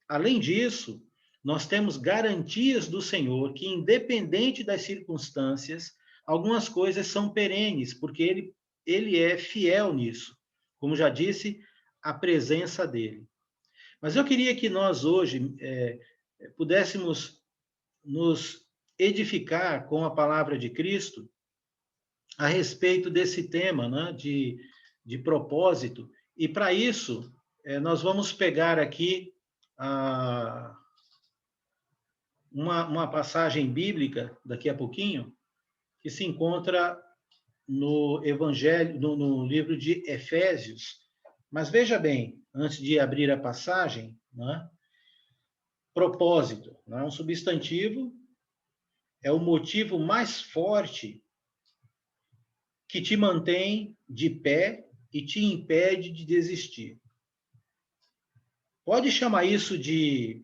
Além disso, nós temos garantias do Senhor que, independente das circunstâncias, algumas coisas são perenes, porque ele é fiel nisso. Como já disse, a presença dele. Mas eu queria que nós hoje pudéssemos nos edificar com a palavra de Cristo a respeito desse tema, né, de propósito. E para isso, nós vamos pegar aqui uma passagem bíblica, daqui a pouquinho, que se encontra no Evangelho, no livro de Efésios. Mas veja bem, antes de abrir a passagem, né, propósito, né, um substantivo, é o motivo mais forte que te mantém de pé e te impede de desistir. Pode chamar isso de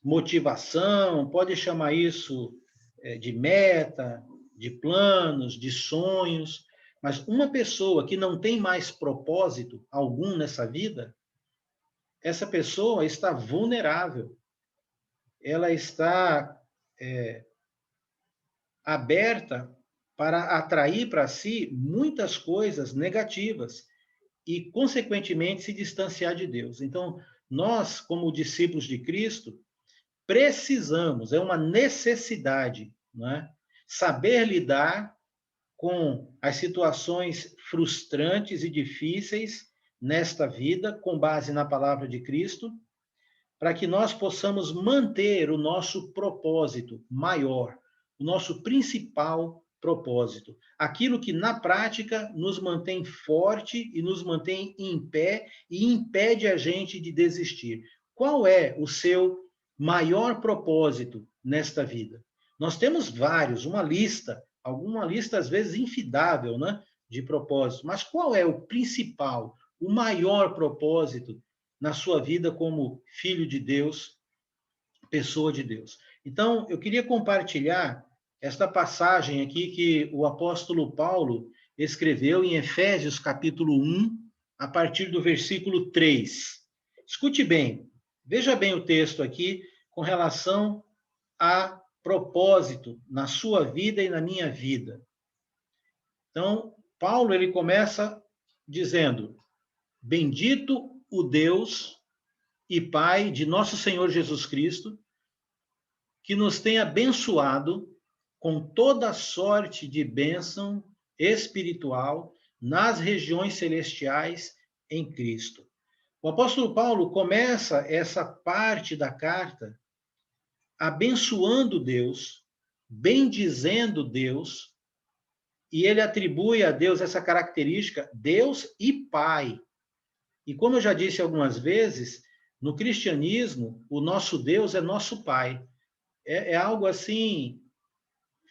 motivação, pode chamar isso de meta, de planos, de sonhos, mas uma pessoa que não tem mais propósito algum nessa vida, essa pessoa está vulnerável. Ela está aberta para atrair para si muitas coisas negativas e, consequentemente, se distanciar de Deus. Então, nós, como discípulos de Cristo, precisamos, é uma necessidade, não é? Saber lidar com as situações frustrantes e difíceis nesta vida, com base na palavra de Cristo, para que nós possamos manter o nosso propósito maior, o nosso principal propósito, aquilo que na prática nos mantém forte e nos mantém em pé e impede a gente de desistir. Qual é o seu maior propósito nesta vida? Nós temos vários, uma lista às vezes infidável, né, de propósitos, mas qual é o principal, o maior propósito na sua vida como filho de Deus, pessoa de Deus? Então, eu queria compartilhar esta passagem aqui que o apóstolo Paulo escreveu em Efésios, capítulo 1, a partir do versículo 3. Escute bem, veja bem o texto aqui com relação a propósito na sua vida e na minha vida. Então, Paulo, ele começa dizendo: bendito o Deus e Pai de nosso Senhor Jesus Cristo, que nos tem abençoado com toda sorte de bênção espiritual nas regiões celestiais em Cristo. O apóstolo Paulo começa essa parte da carta abençoando Deus, bendizendo Deus, e ele atribui a Deus essa característica, Deus e Pai. E como eu já disse algumas vezes, no cristianismo, o nosso Deus é nosso Pai. É algo assim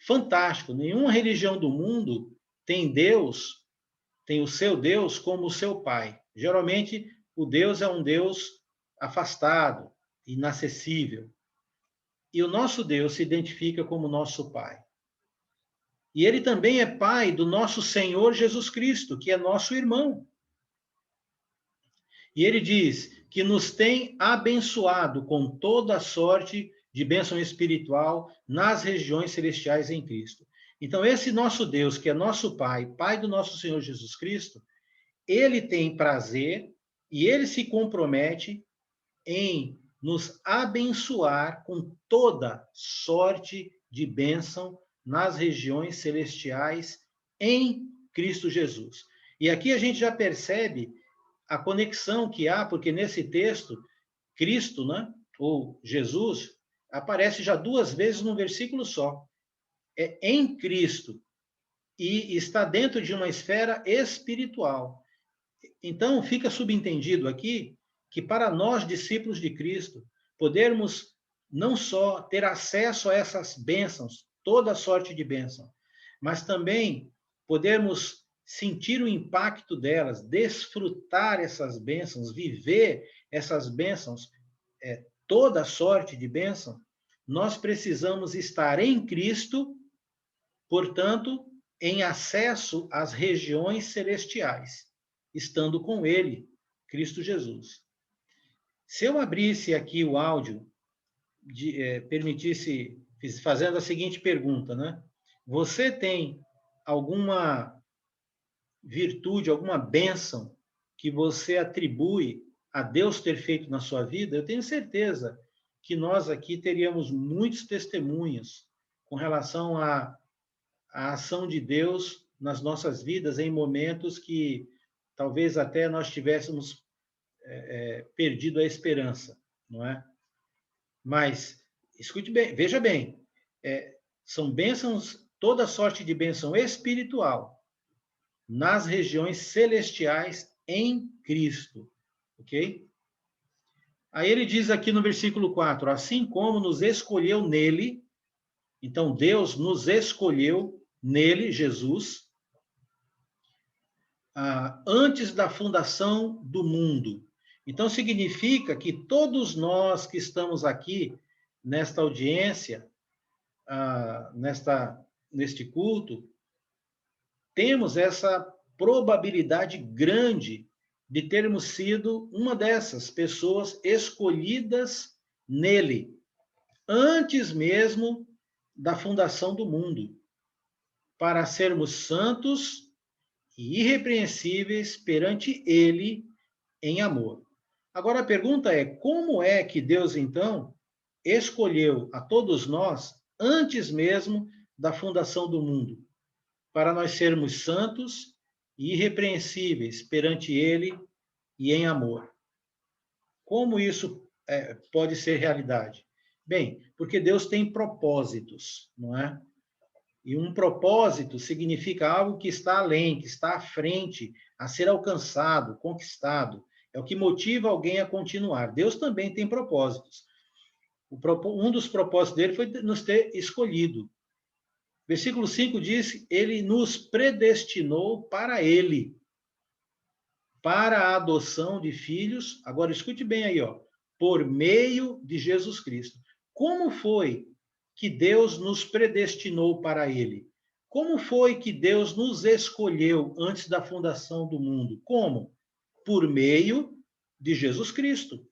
fantástico. Nenhuma religião do mundo tem Deus, tem o seu Deus como o seu Pai. Geralmente, o Deus é um Deus afastado, inacessível. E o nosso Deus se identifica como nosso Pai. E ele também é pai do nosso Senhor Jesus Cristo, que é nosso irmão. E ele diz que nos tem abençoado com toda a sorte de bênção espiritual nas regiões celestiais em Cristo. Então, esse nosso Deus, que é nosso Pai, Pai do nosso Senhor Jesus Cristo, ele tem prazer e ele se compromete em nos abençoar com toda sorte de bênção nas regiões celestiais em Cristo Jesus. E aqui a gente já percebe a conexão que há, porque nesse texto, Cristo, né, ou Jesus, aparece já 2 vezes num versículo só. É em Cristo e está dentro de uma esfera espiritual. Então, fica subentendido aqui que para nós, discípulos de Cristo, podermos não só ter acesso a essas bênçãos, toda sorte de bênção, mas também podermos sentir o impacto delas, desfrutar essas bênçãos, viver essas bênçãos, toda sorte de bênção, nós precisamos estar em Cristo, portanto, em acesso às regiões celestiais, estando com Ele, Cristo Jesus. Se eu abrisse aqui o áudio, permitisse, fazendo a seguinte pergunta, né? Você tem alguma virtude, alguma bênção que você atribui a Deus ter feito na sua vida? Eu tenho certeza que nós aqui teríamos muitos testemunhos com relação à ação de Deus nas nossas vidas em momentos que talvez até nós tivéssemos perdido a esperança, não é? Mas, escute bem, veja bem, são bênçãos, toda sorte de bênção espiritual nas regiões celestiais em Cristo, ok? Aí ele diz aqui no versículo 4, assim como nos escolheu nele, então Deus nos escolheu nele, Jesus, antes da fundação do mundo. Então, significa que todos nós que estamos aqui, nesta audiência, neste culto, temos essa probabilidade grande de termos sido uma dessas pessoas escolhidas nele, antes mesmo da fundação do mundo, para sermos santos e irrepreensíveis perante ele em amor. Agora a pergunta é, como é que Deus, então, escolheu a todos nós antes mesmo da fundação do mundo, para nós sermos santos e irrepreensíveis perante ele e em amor? Como isso pode ser realidade? Bem, porque Deus tem propósitos, não é? E um propósito significa algo que está além, que está à frente, a ser alcançado, conquistado. É o que motiva alguém a continuar. Deus também tem propósitos. Um dos propósitos dele foi nos ter escolhido. Versículo 5 diz, ele nos predestinou para ele, para a adoção de filhos. Agora, escute bem aí, ó, por meio de Jesus Cristo. Como foi que Deus nos predestinou para ele? Como foi que Deus nos escolheu antes da fundação do mundo? Como? Por meio de Jesus Cristo.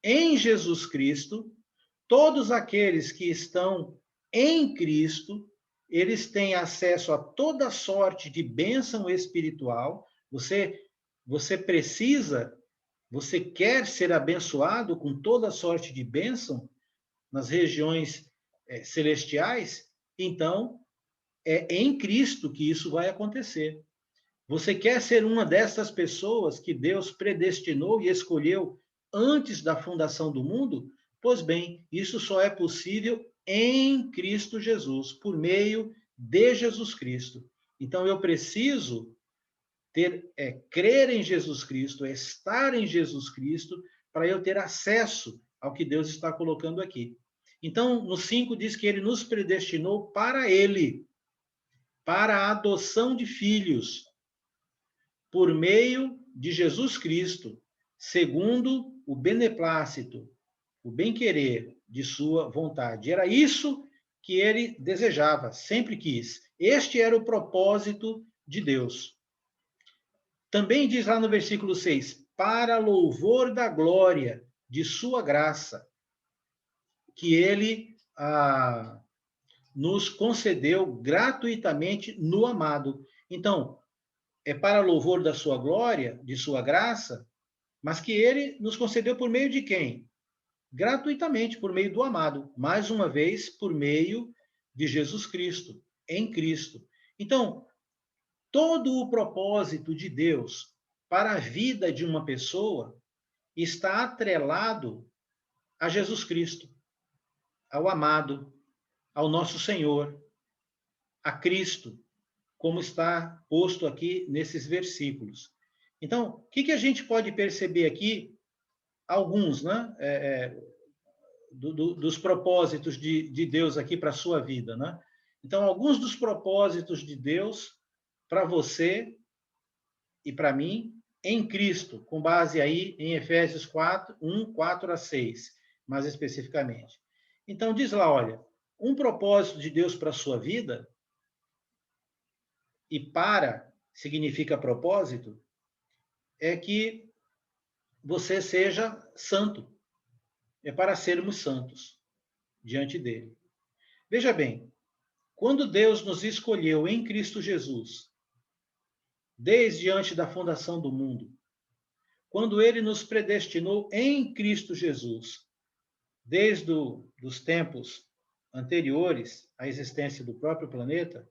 Em Jesus Cristo, todos aqueles que estão em Cristo, eles têm acesso a toda sorte de bênção espiritual. Você precisa, você quer ser abençoado com toda sorte de bênção nas regiões celestiais? Então, é em Cristo que isso vai acontecer. Você quer ser uma dessas pessoas que Deus predestinou e escolheu antes da fundação do mundo? Pois bem, isso só é possível em Cristo Jesus, por meio de Jesus Cristo. Então, eu preciso crer em Jesus Cristo, estar em Jesus Cristo, para eu ter acesso ao que Deus está colocando aqui. Então, no 5 diz que ele nos predestinou para ele, para a adoção de filhos, por meio de Jesus Cristo, segundo o beneplácito, o bem-querer de sua vontade. Era isso que ele desejava, sempre quis. Este era o propósito de Deus. Também diz lá no versículo 6, para louvor da glória de sua graça, que ele nos concedeu gratuitamente no amado. Então, é para louvor da sua glória, de sua graça, mas que ele nos concedeu por meio de quem? Gratuitamente, por meio do amado. Mais uma vez, por meio de Jesus Cristo, em Cristo. Então, todo o propósito de Deus para a vida de uma pessoa está atrelado a Jesus Cristo, ao amado, ao nosso Senhor, a Cristo, como está posto aqui nesses versículos. Então, o que a gente pode perceber aqui? Alguns, né? Dos propósitos de Deus aqui para a sua vida, né? Então, alguns dos propósitos de Deus para você e para mim em Cristo, com base aí em Efésios 4:1-4-6, mais especificamente. Então, diz lá, olha, um propósito de Deus para a sua vida, e para significa propósito, é que você seja santo. É para sermos santos diante dele. Veja bem, quando Deus nos escolheu em Cristo Jesus, desde antes da fundação do mundo, quando ele nos predestinou em Cristo Jesus, desde os tempos anteriores à existência do próprio planeta,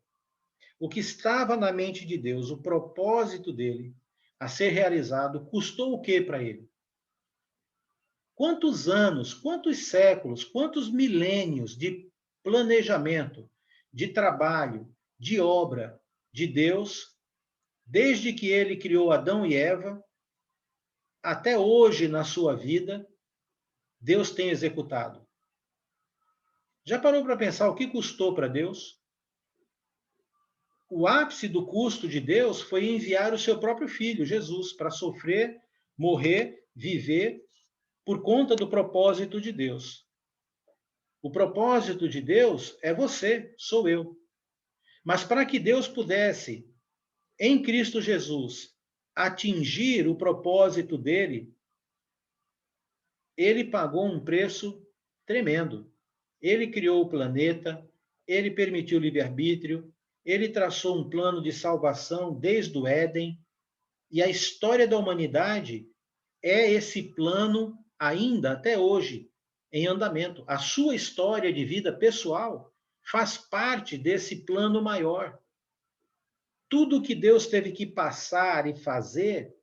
o que estava na mente de Deus, o propósito dele a ser realizado, custou o quê para ele? Quantos anos, quantos séculos, quantos milênios de planejamento, de trabalho, de obra de Deus, desde que ele criou Adão e Eva, até hoje na sua vida, Deus tem executado. Já parou para pensar o que custou para Deus? O ápice do custo de Deus foi enviar o seu próprio filho, Jesus, para sofrer, morrer, viver, por conta do propósito de Deus. O propósito de Deus é você, sou eu. Mas para que Deus pudesse, em Cristo Jesus, atingir o propósito dele, ele pagou um preço tremendo. Ele criou o planeta, ele permitiu o livre-arbítrio, ele traçou um plano de salvação desde o Éden, e a história da humanidade é esse plano ainda até hoje em andamento. A sua história de vida pessoal faz parte desse plano maior. Tudo que Deus teve que passar e fazer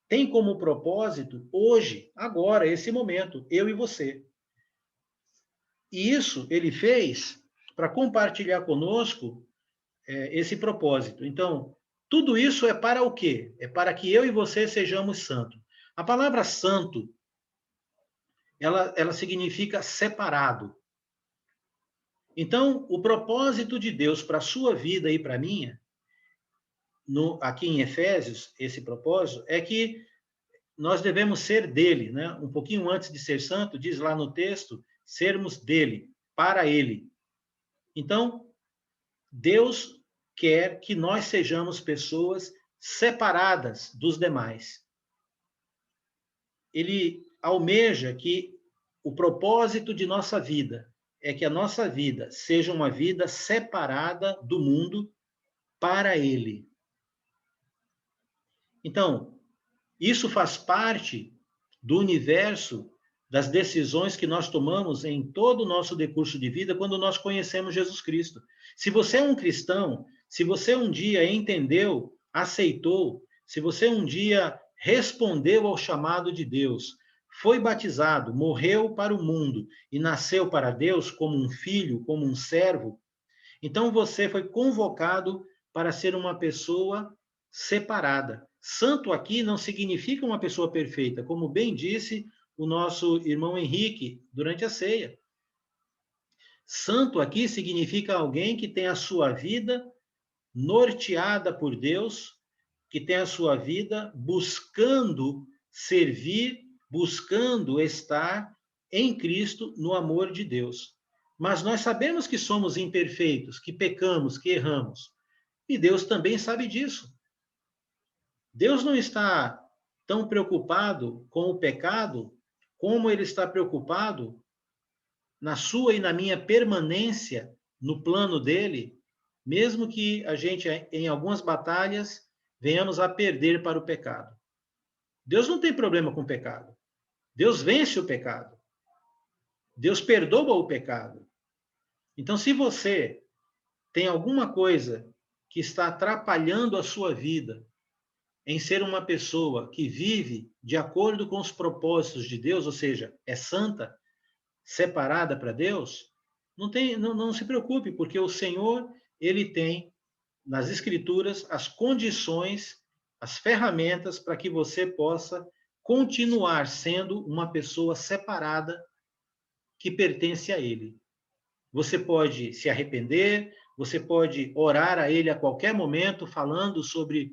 tem como propósito hoje, agora, esse momento, eu e você. E isso ele fez para compartilhar conosco esse propósito. Então, tudo isso é para o quê? É para que eu e você sejamos santos. A palavra santo, ela significa separado. Então, o propósito de Deus para a sua vida e para a minha, aqui em Efésios, esse propósito, é que nós devemos ser dele, né? Um pouquinho antes de ser santo, diz lá no texto, sermos dele, para ele. Então, Deus quer que nós sejamos pessoas separadas dos demais. Ele almeja que o propósito de nossa vida é que a nossa vida seja uma vida separada do mundo para ele. Então, isso faz parte do universo das decisões que nós tomamos em todo o nosso decurso de vida quando nós conhecemos Jesus Cristo. Se você é um cristão, se você um dia entendeu, aceitou, se você um dia respondeu ao chamado de Deus, foi batizado, morreu para o mundo e nasceu para Deus como um filho, como um servo, então você foi convocado para ser uma pessoa separada. Santo aqui não significa uma pessoa perfeita, como bem disse o nosso irmão Henrique durante a ceia. Santo aqui significa alguém que tem a sua vida norteada por Deus, que tem a sua vida buscando servir, buscando estar em Cristo no amor de Deus. Mas nós sabemos que somos imperfeitos, que pecamos, que erramos. E Deus também sabe disso. Deus não está tão preocupado com o pecado como ele está preocupado na sua e na minha permanência no plano dele, mesmo que a gente, em algumas batalhas, venhamos a perder para o pecado. Deus não tem problema com o pecado. Deus vence o pecado. Deus perdoa o pecado. Então, se você tem alguma coisa que está atrapalhando a sua vida em ser uma pessoa que vive de acordo com os propósitos de Deus, ou seja, é santa, separada para Deus, não se preocupe, porque o Senhor, ele tem nas Escrituras as condições, as ferramentas para que você possa continuar sendo uma pessoa separada que pertence a Ele. Você pode se arrepender, você pode orar a Ele a qualquer momento, falando sobre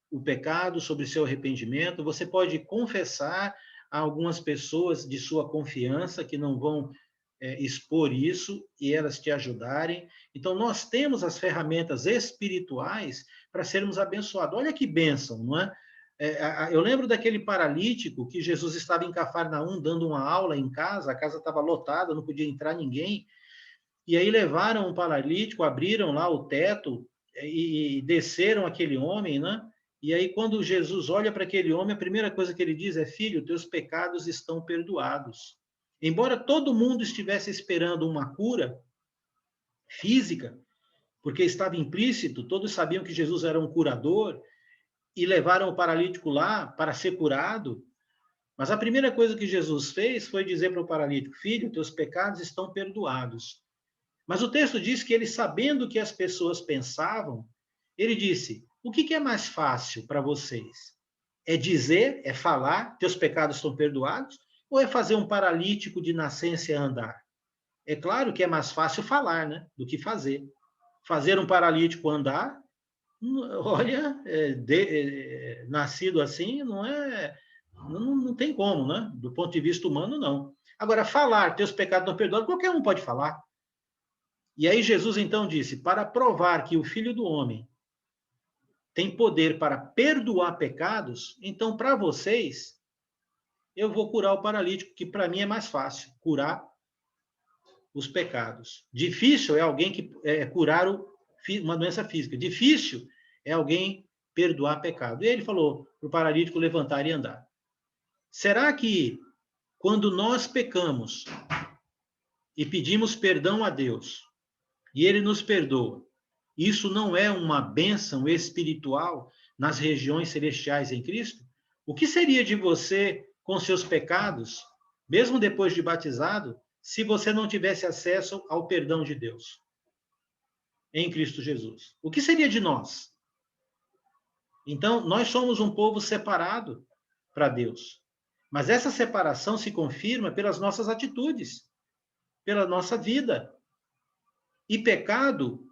o pecado, sobre seu arrependimento, você pode confessar a algumas pessoas de sua confiança que não vão expor isso e elas te ajudarem. Então, nós temos as ferramentas espirituais para sermos abençoados. Olha que bênção, não é? Eu lembro daquele paralítico que Jesus estava em Cafarnaum dando uma aula em casa, a casa estava lotada, não podia entrar ninguém, e aí levaram um paralítico, abriram lá o teto e desceram aquele homem, né? E aí, quando Jesus olha para aquele homem, a primeira coisa que ele diz é: filho, teus pecados estão perdoados. Embora todo mundo estivesse esperando uma cura física, porque estava implícito, todos sabiam que Jesus era um curador, e levaram o paralítico lá para ser curado, mas a primeira coisa que Jesus fez foi dizer para o paralítico: filho, teus pecados estão perdoados. Mas o texto diz que ele, sabendo o que as pessoas pensavam, ele disse: o que é mais fácil para vocês? É dizer, é falar, teus pecados estão perdoados? Ou é fazer um paralítico de nascença andar? É claro que é mais fácil falar, né, do que fazer. Fazer um paralítico andar, olha, nascido assim, não tem como, né? Do ponto de vista humano, não. Agora, falar, teus pecados estão perdoados, qualquer um pode falar. E aí Jesus então disse: para provar que o Filho do Homem tem poder para perdoar pecados, então para vocês, eu vou curar o paralítico, que para mim é mais fácil, curar os pecados. Difícil é alguém que curar uma doença física. Difícil é alguém perdoar pecado. E ele falou para o paralítico levantar e andar. Será que quando nós pecamos e pedimos perdão a Deus, e ele nos perdoa, isso não é uma bênção espiritual nas regiões celestiais em Cristo? O que seria de você com seus pecados, mesmo depois de batizado, se você não tivesse acesso ao perdão de Deus em Cristo Jesus? O que seria de nós? Então, nós somos um povo separado para Deus. Mas essa separação se confirma pelas nossas atitudes, pela nossa vida. E pecado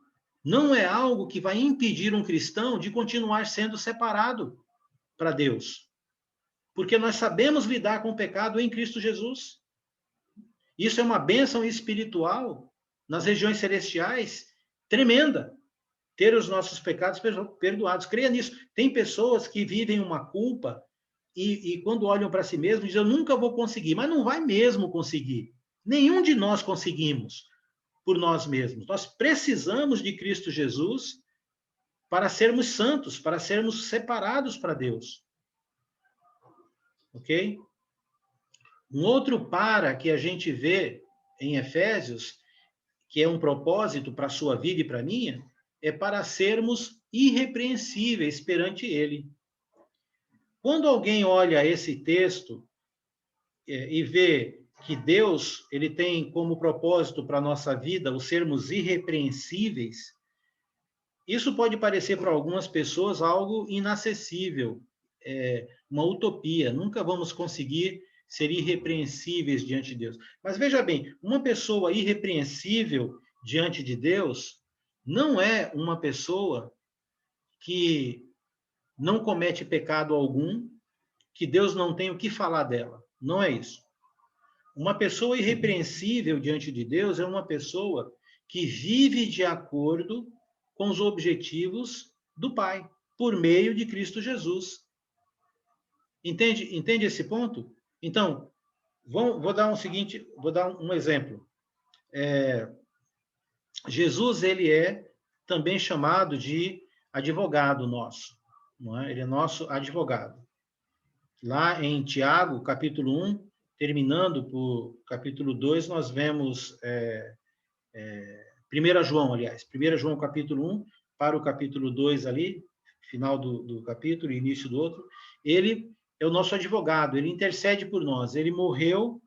não é algo que vai impedir um cristão de continuar sendo separado para Deus. Porque nós sabemos lidar com o pecado em Cristo Jesus. Isso é uma bênção espiritual nas regiões celestiais tremenda. Ter os nossos pecados perdoados. Creia nisso. Tem pessoas que vivem uma culpa e quando olham para si mesmos, dizem: eu nunca vou conseguir. Mas não vai mesmo conseguir. Nenhum de nós conseguimos por nós mesmos. Nós precisamos de Cristo Jesus para sermos santos, para sermos separados para Deus. Ok? Um outro para que a gente vê em Efésios, que é um propósito para a sua vida e para a minha, é para sermos irrepreensíveis perante Ele. Quando alguém olha esse texto e vê que Deus ele tem como propósito para a nossa vida o sermos irrepreensíveis, isso pode parecer para algumas pessoas algo inacessível, uma utopia. Nunca vamos conseguir ser irrepreensíveis diante de Deus. Mas veja bem, uma pessoa irrepreensível diante de Deus não é uma pessoa que não comete pecado algum, que Deus não tem o que falar dela. Não é isso. Uma pessoa irrepreensível diante de Deus é uma pessoa que vive de acordo com os objetivos do Pai, por meio de Cristo Jesus. Entende esse ponto? Então, vou dar um exemplo. Jesus, ele é também chamado de advogado nosso, não é? Ele é nosso advogado. Lá em Tiago, capítulo 1, terminando por capítulo 2, nós vemos 1 João, aliás, 1 João capítulo 1 para o capítulo 2 ali, final do capítulo, início do outro, ele é o nosso advogado, ele intercede por nós, ele morreu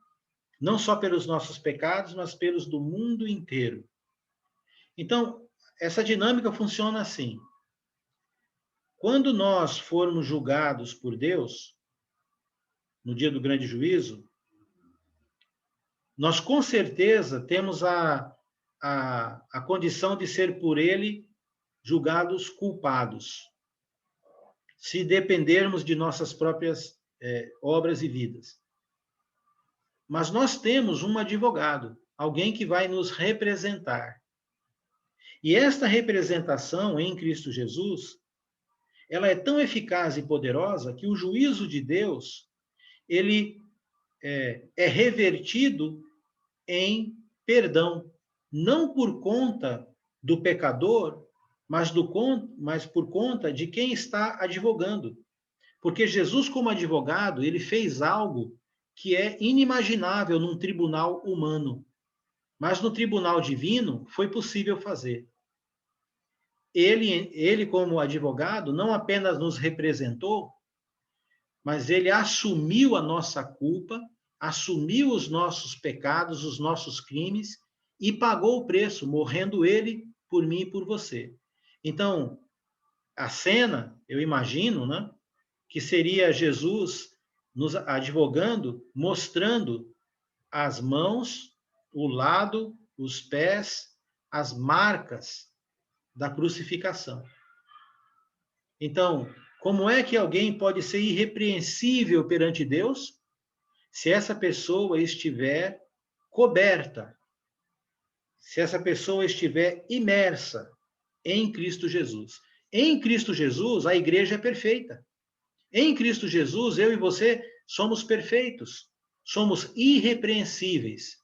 não só pelos nossos pecados, mas pelos do mundo inteiro. Então, essa dinâmica funciona assim. Quando nós formos julgados por Deus, no dia do grande juízo, nós com certeza temos a condição de ser por ele julgados culpados, se dependermos de nossas próprias obras e vidas. Mas nós temos um advogado, alguém que vai nos representar. E esta representação em Cristo Jesus, ela é tão eficaz e poderosa que o juízo de Deus, ele é revertido em perdão, não por conta do pecador, mas por conta de quem está advogando. Porque Jesus, como advogado, ele fez algo que é inimaginável num tribunal humano. Mas no tribunal divino foi possível fazer. Ele, como advogado, não apenas nos representou, mas ele assumiu a nossa culpa, assumiu os nossos pecados, os nossos crimes, e pagou o preço, morrendo ele por mim e por você. Então, a cena, eu imagino, né, que seria Jesus nos advogando, mostrando as mãos, o lado, os pés, as marcas da crucificação. Então, como é que alguém pode ser irrepreensível perante Deus? Se essa pessoa estiver coberta, se essa pessoa estiver imersa em Cristo Jesus. Em Cristo Jesus, a igreja é perfeita. Em Cristo Jesus, eu e você somos perfeitos, somos irrepreensíveis.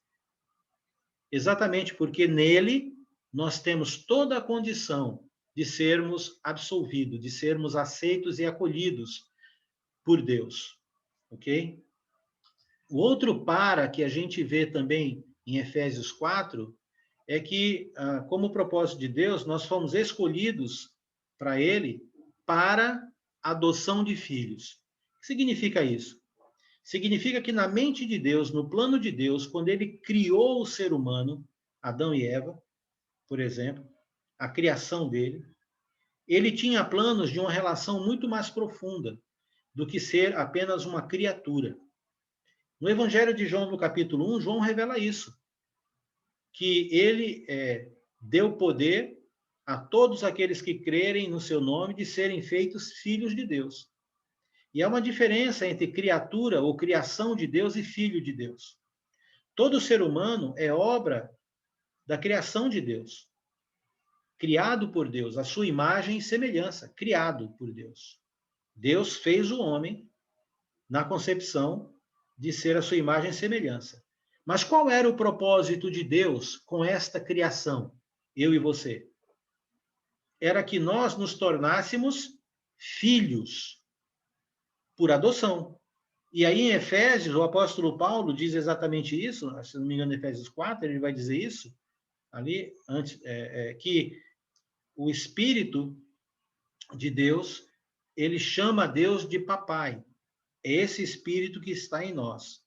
Exatamente porque nele nós temos toda a condição de sermos absolvidos, de sermos aceitos e acolhidos por Deus. Ok? O outro que a gente vê também em Efésios 4 é que, como propósito de Deus, nós fomos escolhidos para Ele para adoção de filhos. O que significa isso? Significa que na mente de Deus, no plano de Deus, quando Ele criou o ser humano, Adão e Eva, por exemplo, a criação dele, Ele tinha planos de uma relação muito mais profunda do que ser apenas uma criatura. No Evangelho de João, no capítulo 1, João revela isso, que ele deu poder a todos aqueles que crerem no seu nome de serem feitos filhos de Deus. E há uma diferença entre criatura ou criação de Deus e filho de Deus. Todo ser humano é obra da criação de Deus, criado por Deus, a sua imagem e semelhança, criado por Deus. Deus fez o homem na concepção de ser a sua imagem e semelhança. Mas qual era o propósito de Deus com esta criação, eu e você? Era que nós nos tornássemos filhos por adoção. E aí em Efésios, o apóstolo Paulo diz exatamente isso, se não me engano, em Efésios 4, ele vai dizer isso, ali, antes, que o Espírito de Deus, ele chama Deus de papai. É esse Espírito que está em nós.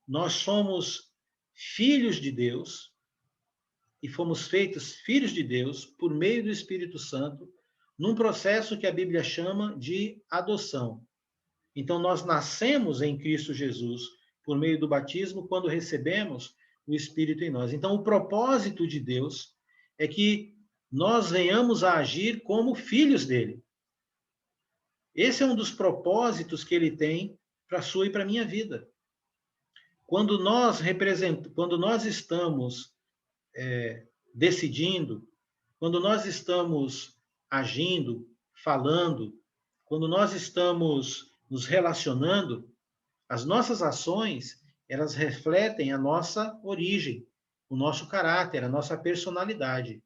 Nós somos filhos de Deus e fomos feitos filhos de Deus por meio do Espírito Santo, num processo que a Bíblia chama de adoção. Então, nós nascemos em Cristo Jesus por meio do batismo quando recebemos o Espírito em nós. Então, o propósito de Deus é que nós venhamos a agir como filhos dele. Esse é um dos propósitos que ele tem para a sua e para a minha vida. quando nós estamos decidindo, quando nós estamos agindo, falando, quando nós estamos nos relacionando, as nossas ações, elas refletem a nossa origem, o nosso caráter, a nossa personalidade.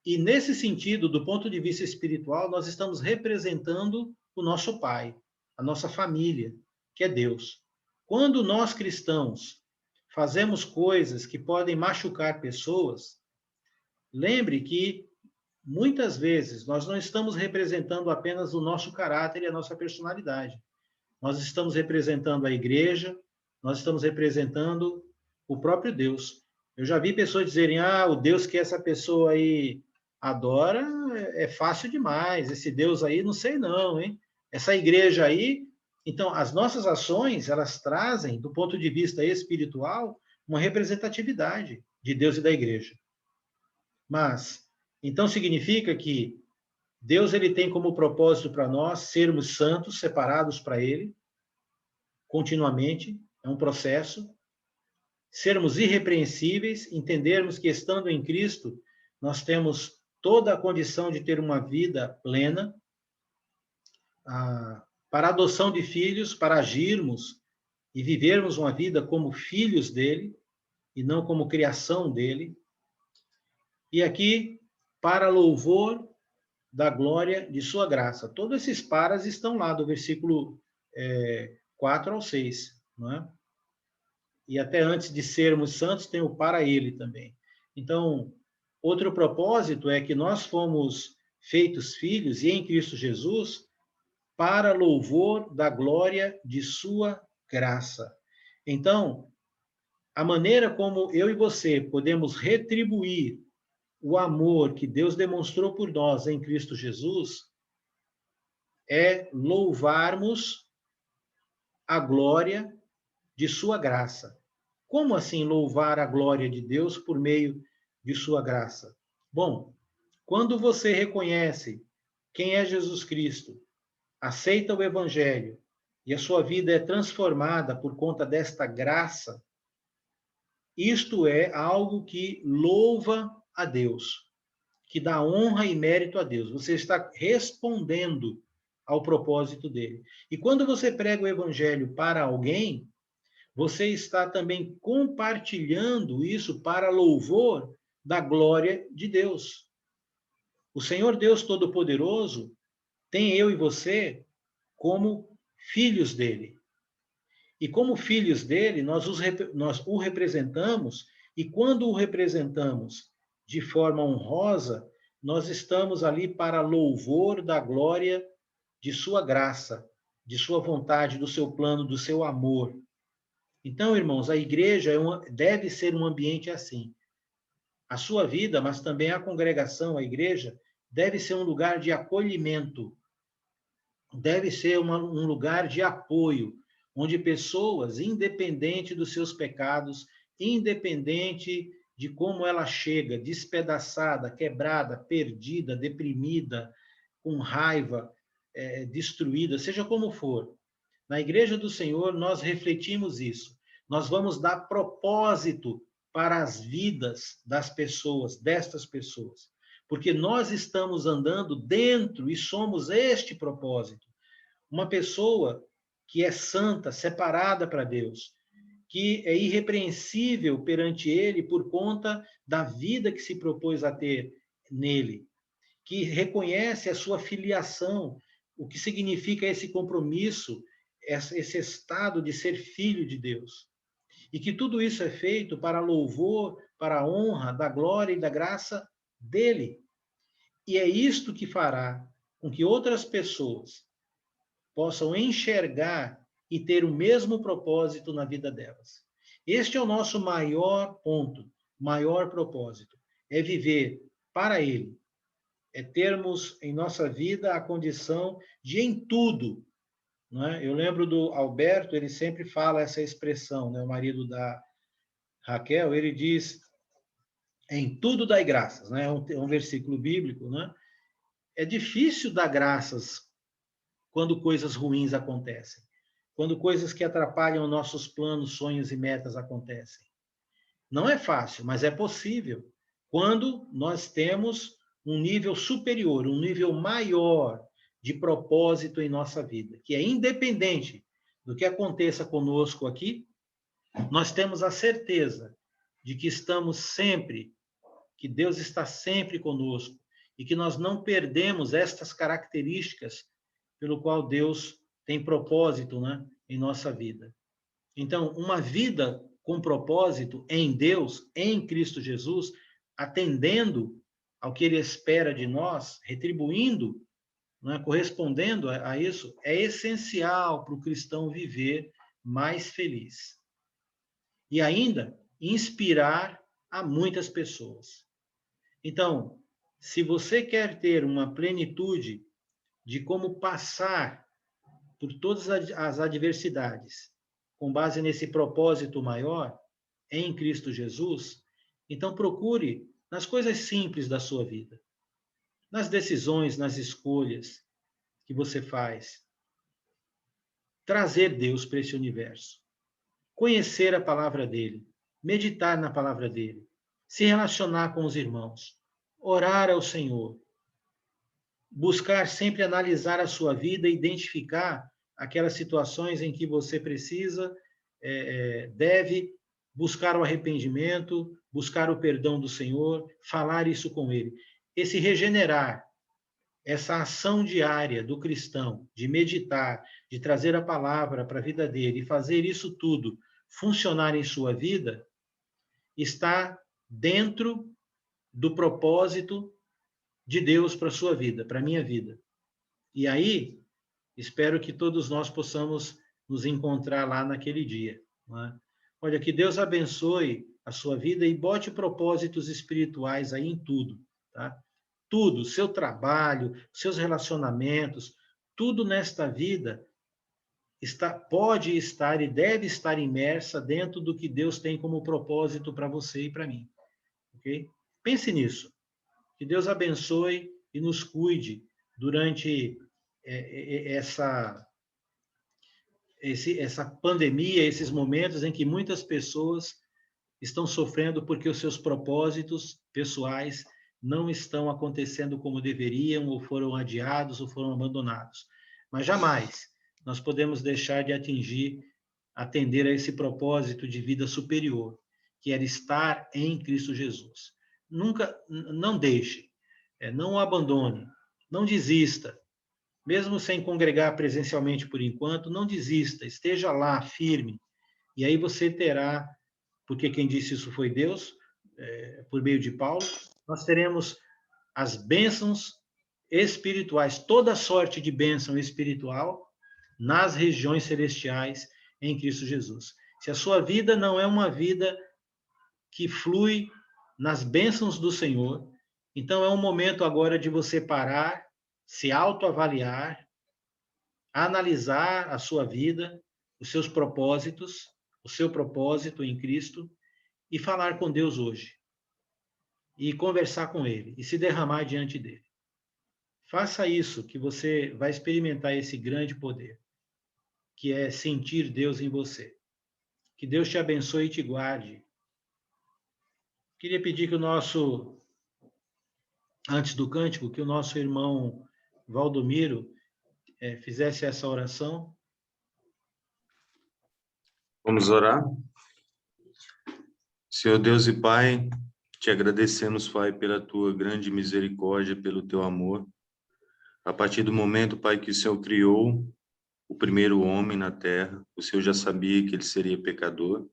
E nesse sentido, do ponto de vista espiritual, nós estamos representando o nosso Pai, a nossa família, que é Deus. Quando nós cristãos fazemos coisas que podem machucar pessoas, lembre que muitas vezes nós não estamos representando apenas o nosso caráter e a nossa personalidade. Nós estamos representando a igreja, nós estamos representando o próprio Deus. Eu já vi pessoas dizerem, o Deus que essa pessoa aí adora é fácil demais, esse Deus aí não sei não, hein? Essa igreja aí... Então, as nossas ações, elas trazem, do ponto de vista espiritual, uma representatividade de Deus e da igreja. Mas, então significa que Deus ele tem como propósito para nós sermos santos, separados para Ele, continuamente, é um processo. Sermos irrepreensíveis, entendermos que estando em Cristo, nós temos toda a condição de ter uma vida plena, para a adoção de filhos, para agirmos e vivermos uma vida como filhos dele, e não como criação dele. E aqui, para louvor da glória de sua graça. Todos esses paras estão lá, do versículo 4 ao 6, não é? E até antes de sermos santos, tem o para ele também. Então, outro propósito é que nós fomos feitos filhos, e em Cristo Jesus, para louvor da glória de sua graça. Então, a maneira como eu e você podemos retribuir o amor que Deus demonstrou por nós em Cristo Jesus é louvarmos a glória de sua graça. Como assim louvar a glória de Deus por meio de sua graça? Bom, quando você reconhece quem é Jesus Cristo, aceita o Evangelho e a sua vida é transformada por conta desta graça, isto é algo que louva a Deus, que dá honra e mérito a Deus. Você está respondendo ao propósito dele. E quando você prega o Evangelho para alguém, você está também compartilhando isso para louvor da glória de Deus. O Senhor Deus Todo-Poderoso tem eu e você como filhos dele. E como filhos dele, nós o representamos, e quando o representamos de forma honrosa, nós estamos ali para louvor da glória de sua graça, de sua vontade, do seu plano, do seu amor. Então, irmãos, a igreja deve ser um ambiente assim. A sua vida, mas também a congregação, a igreja, deve ser um lugar de acolhimento, deve ser um lugar de apoio, onde pessoas, independente dos seus pecados, independente de como ela chega, despedaçada, quebrada, perdida, deprimida, com raiva, destruída, seja como for, na Igreja do Senhor nós refletimos isso. Nós vamos dar propósito para as vidas das pessoas, destas pessoas. Porque nós estamos andando dentro e somos este propósito. Uma pessoa que é santa, separada para Deus, que é irrepreensível perante Ele por conta da vida que se propôs a ter nele, que reconhece a sua filiação, o que significa esse compromisso, esse estado de ser filho de Deus. E que tudo isso é feito para louvor, para a honra da glória e da graça dele. E é isto que fará com que outras pessoas possam enxergar e ter o mesmo propósito na vida delas. Este é o nosso maior ponto, maior propósito, é viver para ele, é termos em nossa vida a condição de em tudo, não é? Eu lembro do Alberto, ele sempre fala essa expressão, né? O marido da Raquel, ele diz, em tudo dai graças, né? É um versículo bíblico, né? É difícil dar graças quando coisas ruins acontecem. quando coisas que atrapalham nossos planos, sonhos e metas acontecem. Não é fácil, mas é possível quando nós temos um nível superior, um nível maior de propósito em nossa vida, que é independente do que aconteça conosco aqui, nós temos a certeza de que estamos sempre, que Deus está sempre conosco e que nós não perdemos estas características pelo qual Deus tem propósito, né, em nossa vida. Então, uma vida com propósito em Deus, em Cristo Jesus, atendendo ao que Ele espera de nós, retribuindo, né, correspondendo a isso, é essencial para o cristão viver mais feliz. E ainda, inspirar a muitas pessoas. Então, se você quer ter uma plenitude de como passar por todas as adversidades, com base nesse propósito maior, em Cristo Jesus, então procure nas coisas simples da sua vida, nas decisões, nas escolhas que você faz, trazer Deus para esse universo, conhecer a palavra dele, meditar na palavra dele, se relacionar com os irmãos, orar ao Senhor, buscar sempre analisar a sua vida e identificar aquelas situações em que você precisa, deve buscar o arrependimento, buscar o perdão do Senhor, falar isso com Ele. Esse regenerar, essa ação diária do cristão, de meditar, de trazer a palavra para a vida dele e fazer isso tudo funcionar em sua vida, está dentro do propósito de Deus para a sua vida, para a minha vida. E aí, espero que todos nós possamos nos encontrar lá naquele dia. Não é? Olha, que Deus abençoe a sua vida e bote propósitos espirituais aí em tudo, tá? Tudo, seu trabalho, seus relacionamentos, tudo nesta vida pode estar e deve estar imersa dentro do que Deus tem como propósito para você e para mim. Ok? Pense nisso. Que Deus abençoe e nos cuide durante essa pandemia, esses momentos em que muitas pessoas estão sofrendo porque os seus propósitos pessoais não estão acontecendo como deveriam, ou foram adiados, ou foram abandonados. Mas jamais nós podemos deixar de atender a esse propósito de vida superior, que era estar em Cristo Jesus. Nunca, não deixe, não o abandone, não desista. Mesmo sem congregar presencialmente por enquanto, não desista, esteja lá, firme. E aí você terá, porque quem disse isso foi Deus, por meio de Paulo, nós teremos as bênçãos espirituais, toda sorte de bênção espiritual nas regiões celestiais em Cristo Jesus. Se a sua vida não é uma vida que flui nas bênçãos do Senhor, então é um momento agora de você parar, se autoavaliar, analisar a sua vida, os seus propósitos, o seu propósito em Cristo, e falar com Deus hoje. E conversar com Ele, e se derramar diante dEle. Faça isso, que você vai experimentar esse grande poder, que é sentir Deus em você. Que Deus te abençoe e te guarde. Queria pedir que antes do cântico, que o nosso irmão Valdomiro fizesse essa oração. Vamos orar? Senhor Deus e Pai, te agradecemos, Pai, pela tua grande misericórdia, pelo teu amor. A partir do momento, Pai, que o Senhor criou o primeiro homem na terra, o Senhor já sabia que ele seria pecador.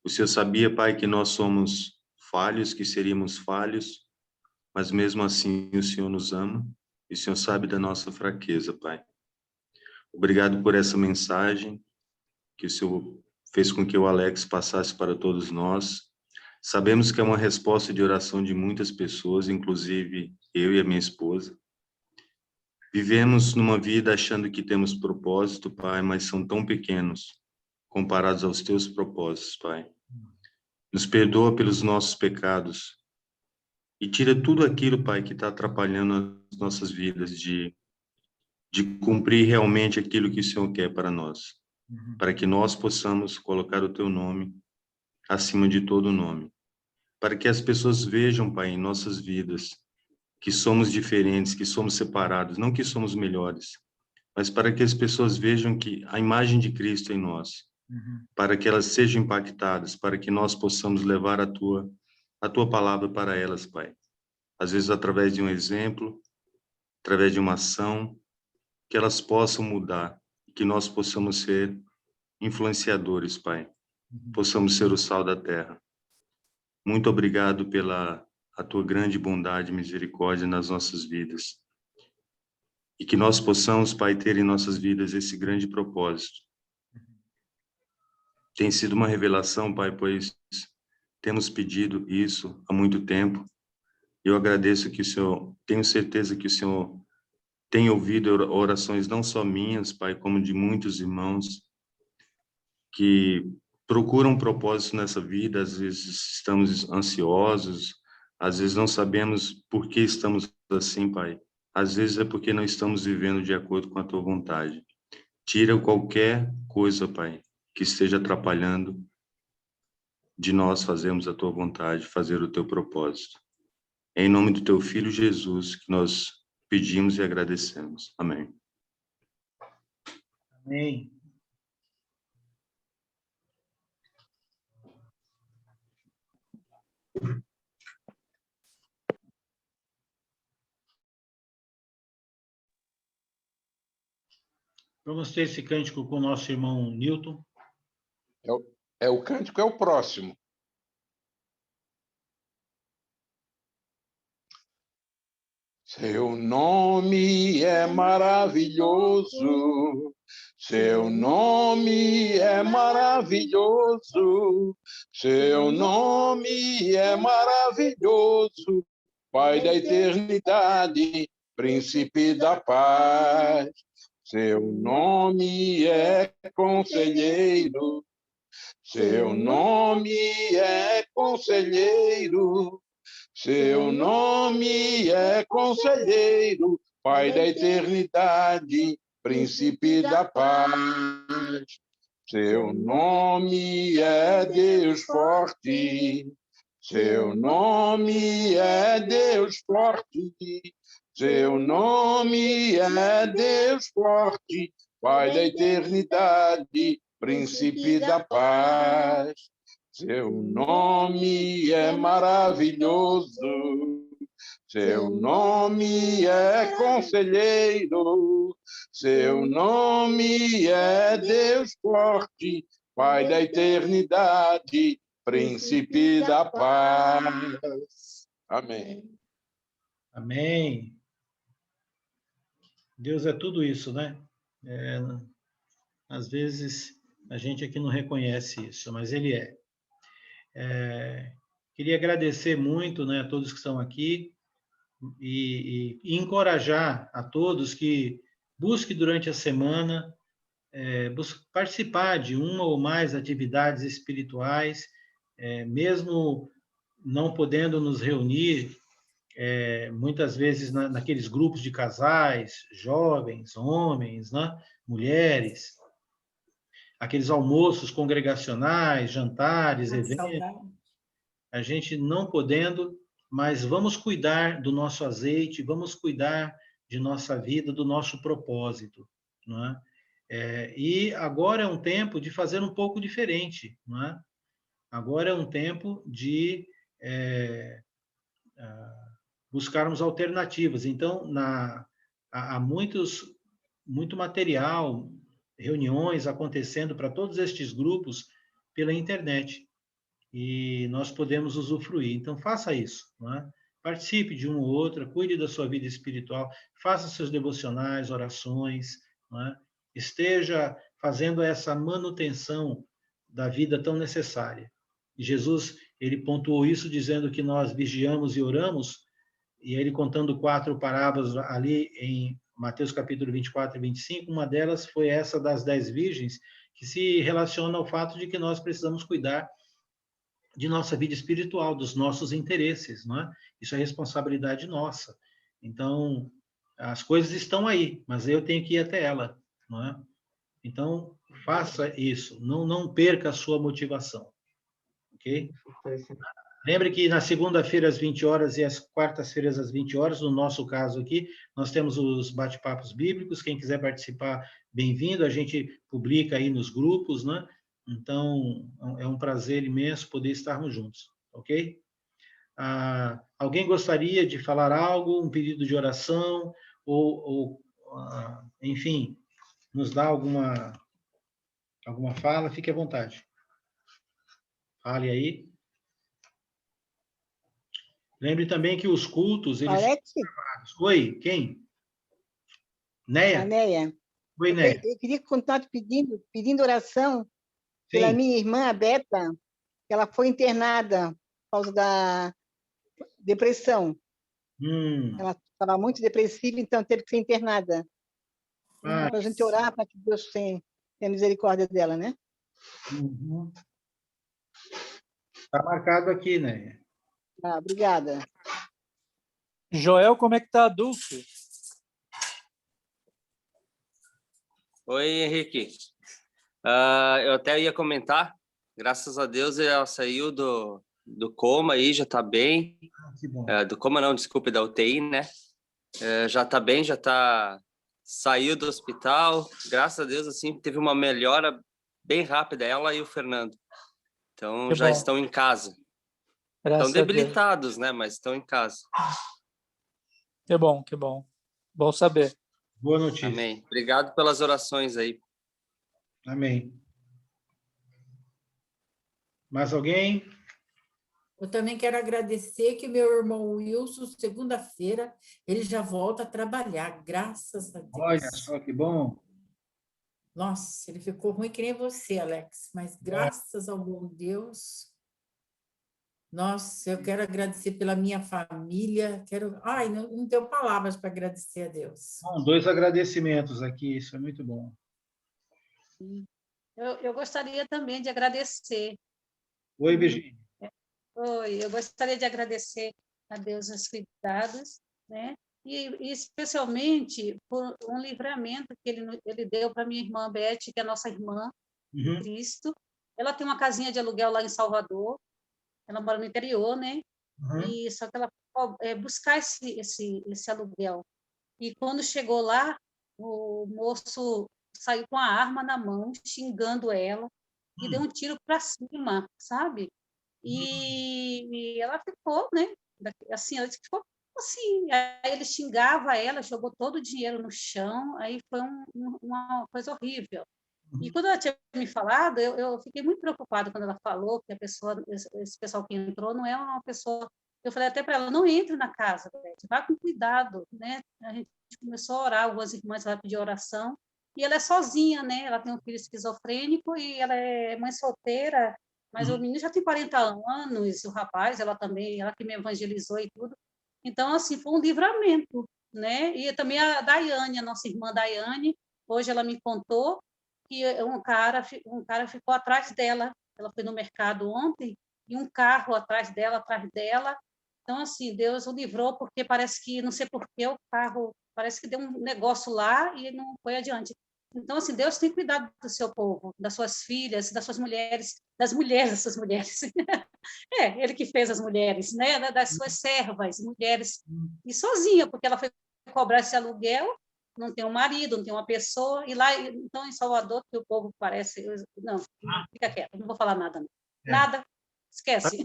O Senhor sabia, Pai, que nós somos falhos, que seríamos falhos, mas mesmo assim o Senhor nos ama e o Senhor sabe da nossa fraqueza, Pai. Obrigado por essa mensagem que o Senhor fez com que o Alex passasse para todos nós. Sabemos que é uma resposta de oração de muitas pessoas, inclusive eu e a minha esposa. Vivemos numa vida achando que temos propósito, Pai, mas são tão pequenos comparados aos teus propósitos, Pai. Nos perdoa pelos nossos pecados e tira tudo aquilo, Pai, que está atrapalhando as nossas vidas de de cumprir realmente aquilo que o Senhor quer para nós, para que nós possamos colocar o teu nome acima de todo nome, para que as pessoas vejam, Pai, em nossas vidas, que somos diferentes, que somos separados, não que somos melhores, mas para que as pessoas vejam que a imagem de Cristo em nós, para que elas sejam impactadas, para que nós possamos levar a tua palavra para elas, Pai. Às vezes através de um exemplo, através de uma ação, que elas possam mudar, que nós possamos ser influenciadores, Pai. Possamos ser o sal da terra. Muito obrigado pela a tua grande bondade e misericórdia nas nossas vidas. E que nós possamos, Pai, ter em nossas vidas esse grande propósito. Tem sido uma revelação, Pai, pois temos pedido isso há muito tempo. Eu agradeço que o Senhor, tenho certeza que o Senhor tem ouvido orações não só minhas, Pai, como de muitos irmãos que procuram um propósito nessa vida. Às vezes estamos ansiosos, às vezes não sabemos por que estamos assim, Pai. Às vezes é porque não estamos vivendo de acordo com a tua vontade. Tira qualquer coisa, Pai, que esteja atrapalhando de nós fazermos a tua vontade, fazer o teu propósito. É em nome do teu Filho Jesus que nós pedimos e agradecemos. Amém. Amém. Vamos ter esse cântico com o nosso irmão Newton. O cântico é o próximo. Seu nome é maravilhoso, seu nome é maravilhoso, seu nome é maravilhoso, Pai da eternidade, Príncipe da paz. Seu nome é conselheiro, seu nome é conselheiro, seu nome é conselheiro, Pai da eternidade, Príncipe da paz. Seu nome é Deus forte, seu nome é Deus forte, seu nome é Deus forte, Pai da eternidade, Príncipe da paz. Seu nome é maravilhoso, seu nome é conselheiro, seu nome é Deus forte, Pai da eternidade, Príncipe da paz. Amém. Amém. Deus é tudo isso, né? Às vezes a gente aqui não reconhece isso, mas Ele é. Queria agradecer muito, né, a todos que estão aqui e encorajar a todos que busquem durante a semana participar de uma ou mais atividades espirituais, mesmo não podendo nos reunir, muitas vezes naqueles grupos de casais, jovens, homens, né, mulheres, aqueles almoços congregacionais, jantares, eventos, a gente não podendo, mas vamos cuidar do nosso azeite, vamos cuidar de nossa vida, do nosso propósito, não é? E agora é um tempo de fazer um pouco diferente, não é? Agora é um tempo de buscarmos alternativas. Então, há muito material, reuniões acontecendo para todos estes grupos pela internet, e nós podemos usufruir. Então, faça isso, não é? Participe de uma ou outra, cuide da sua vida espiritual, faça seus devocionais, orações, não é? Esteja fazendo essa manutenção da vida tão necessária. E Jesus, ele pontuou isso dizendo que nós vigiamos e oramos, e ele contando 4 parábolas ali em Mateus capítulo 24 e 25, uma delas foi essa das 10 virgens, que se relaciona ao fato de que nós precisamos cuidar de nossa vida espiritual, dos nossos interesses, não é? Isso é responsabilidade nossa. Então, as coisas estão aí, mas eu tenho que ir até ela, não é? Então, faça isso, não perca a sua motivação, ok? Lembre que na segunda-feira às 20 horas e às quartas-feiras às 20 horas, no nosso caso aqui, nós temos os bate-papos bíblicos. Quem quiser participar, bem-vindo. A gente publica aí nos grupos, né? Então, é um prazer imenso poder estarmos juntos, ok? Alguém gostaria de falar algo, um pedido de oração, enfim, nos dá alguma fala? Fique à vontade. Fale aí. Lembre também que os cultos, eles Alex? são gravados. Oi, quem? Neia? Neia. Oi, Neia. Eu queria contar pedindo oração pela minha irmã, a Beta, que ela foi internada por causa da depressão. Ela estava muito depressiva, então teve que ser internada. Para a gente orar para que Deus tenha misericórdia dela, né? Está marcado aqui, Neia. Obrigada. Joel, como é que tá a Dulce? Oi, Henrique. Eu até ia comentar, graças a Deus ela saiu do coma aí, já está bem. Que bom. Do coma não, desculpe, da UTI, né? Já está bem, saiu do hospital. Graças a Deus, assim, teve uma melhora bem rápida, ela e o Fernando. Então, já estão em casa. Estão debilitados, né? Mas estão em casa. Que bom, que bom. Bom saber. Boa notícia. Amém. Obrigado pelas orações aí. Amém. Mais alguém? Eu também quero agradecer que meu irmão Wilson, segunda-feira, ele já volta a trabalhar, graças a Deus. Olha só que bom. Nossa, ele ficou ruim que nem você, Alex, mas graças ao bom Deus. Nossa, eu quero agradecer pela minha família. Não tenho palavras para agradecer a Deus. Bom, 2 agradecimentos aqui, isso é muito bom. Eu gostaria também de agradecer. Oi, Virginia. Oi, eu gostaria de agradecer a Deus os cuidados, né? E especialmente por um livramento que ele deu para minha irmã Beth, que é a nossa irmã em Cristo. Ela tem uma casinha de aluguel lá em Salvador. Ela mora no interior, né? E só que ela foi buscar esse aluguel. E quando chegou lá, o moço saiu com a arma na mão, xingando ela, e deu um tiro para cima, sabe? E ela ficou, né? Assim, ela ficou assim. Aí ele xingava ela, jogou todo o dinheiro no chão, aí foi uma coisa horrível. E quando ela tinha me falado, eu fiquei muito preocupada quando ela falou que esse pessoal que entrou não é uma pessoa... Eu falei até para ela, não entre na casa, Beth, vá com cuidado, né? A gente começou a orar, algumas irmãs vão pedir oração, e ela é sozinha, né? Ela tem um filho esquizofrênico e ela é mãe solteira, mas o menino já tem 40 anos, o rapaz, ela também, ela que me evangelizou e tudo. Então, assim, foi um livramento, né? E também a Daiane, a nossa irmã Daiane, hoje ela me contou que um cara ficou atrás dela. Ela foi no mercado ontem e um carro atrás dela. Então, assim, Deus o livrou, porque parece que, não sei por que, o carro parece que deu um negócio lá e não foi adiante. Então, assim, Deus tem cuidado do seu povo, das suas filhas, das suas mulheres, das suas mulheres. Ele que fez as mulheres, né? Das suas servas, mulheres. E sozinha, porque ela foi cobrar esse aluguel, não tem um marido, não tem uma pessoa, e lá, então, em Salvador, que o povo parece... Não, fica quieto, não vou falar nada. Não. Nada, esquece.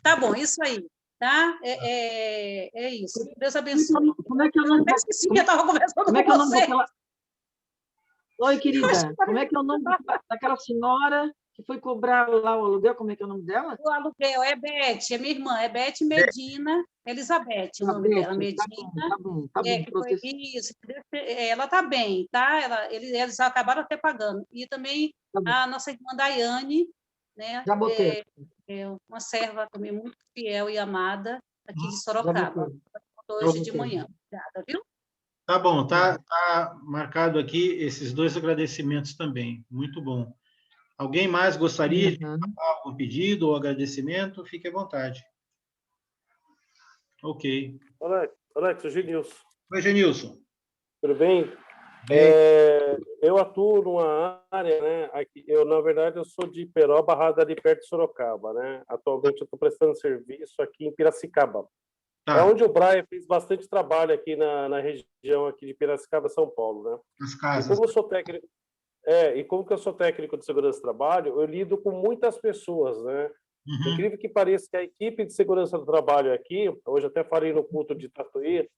Tá bom, isso aí, tá? É isso. Deus abençoe. Como é que eu não... Eu esqueci que eu estava conversando como é que com eu não você. Oi, querida, como é que é o nome daquela senhora que foi cobrar lá o aluguel? Como é que é o nome dela? O aluguel é Beth, é minha irmã, é Beth Medina, Elizabeth, o nome dela, Medina. Tá bom, Foi isso. Ela está bem, tá? Eles acabaram até pagando. E também a nossa irmã Daiane, né? Já botei. Uma serva também muito fiel e amada aqui de Sorocaba. Hoje de manhã. Obrigada, viu? Tá bom, tá marcado aqui esses 2 agradecimentos também. Muito bom. Alguém mais gostaria de fazer algum pedido ou agradecimento? Fique à vontade. Ok. Alex, o Gililson. Oi, Genilson. Tudo bem? Eu atuo numa área, né? Aqui, na verdade, eu sou de Peroba, ali perto de Sorocaba, né? Atualmente eu estou prestando serviço aqui em Piracicaba. É onde o Brian fez bastante trabalho aqui na região aqui de Piracicaba, São Paulo, né? As casas. E como eu sou técnico, como que eu sou técnico de segurança do trabalho, eu lido com muitas pessoas, né? Incrível que pareça que a equipe de segurança do trabalho aqui, hoje até falei no culto de Tatuí,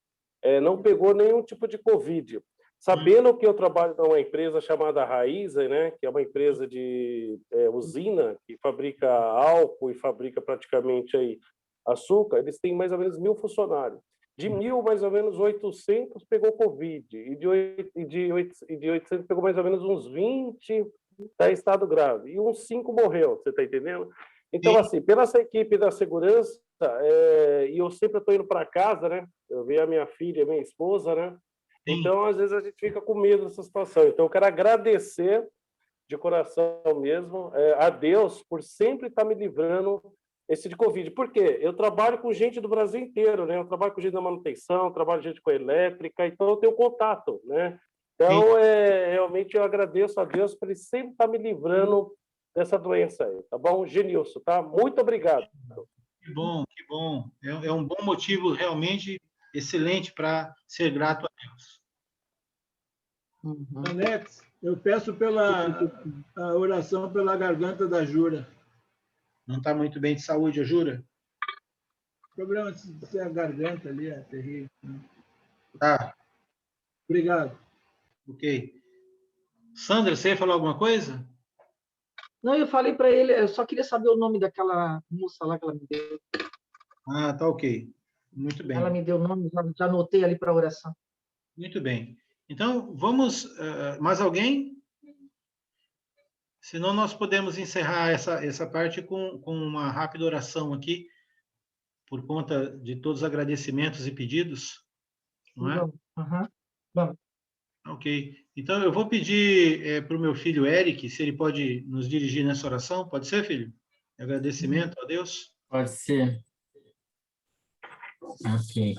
não pegou nenhum tipo de Covid. Sabendo que eu trabalho numa empresa chamada Raíza, né, que é uma empresa de usina que fabrica álcool e fabrica praticamente aí açúcar, eles têm mais ou menos 1.000 funcionários. De 1.000, mais ou menos 800 pegou Covid, e de 800 pegou mais ou menos uns 20 está em estado grave, e uns 5 morreu, você está entendendo? Então, assim, pela essa equipe da segurança, e eu sempre estou indo para casa, né? Eu vejo a minha filha, a minha esposa, né? Então, às vezes, a gente fica com medo dessa situação. Então, eu quero agradecer de coração mesmo a Deus por sempre estar me livrando de Covid. Por quê? Eu trabalho com gente do Brasil inteiro, né? Eu trabalho com gente da manutenção, trabalho com gente com elétrica, então eu tenho contato, né? Então, realmente, eu agradeço a Deus por ele sempre estar me livrando dessa doença aí, tá bom? Genilson, tá? Muito obrigado. Que bom, que bom. É um bom motivo realmente excelente para ser grato a Deus. Alex, eu peço a oração pela garganta da Jura. Não está muito bem de saúde, a Jura? O problema de ser a garganta ali é terrível. Né? Tá. Obrigado. Ok. Sandra, você ia falar alguma coisa? Não, eu falei para ele, eu só queria saber o nome daquela moça lá que ela me deu. Ah, tá ok. Muito bem. Ela me deu o nome, já anotei ali para a oração. Muito bem. Então, vamos... mais alguém? Senão, nós podemos encerrar essa parte com uma rápida oração aqui, por conta de todos os agradecimentos e pedidos. Não é? Vamos. Ok. Então, eu vou pedir para o meu filho Eric, se ele pode nos dirigir nessa oração. Pode ser, filho? Agradecimento a Deus. Pode ser. Ok.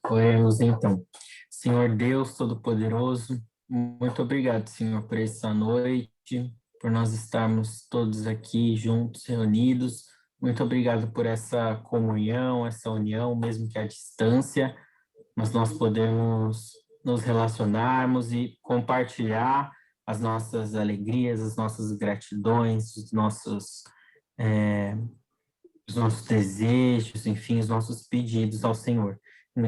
Oremos então. Senhor Deus Todo-Poderoso, muito obrigado, Senhor, por essa noite, por nós estarmos todos aqui juntos, reunidos. Muito obrigado por essa comunhão, essa união, mesmo que à distância, mas nós podemos nos relacionarmos e compartilhar as nossas alegrias, as nossas gratidões, os nossos desejos, enfim, os nossos pedidos ao Senhor.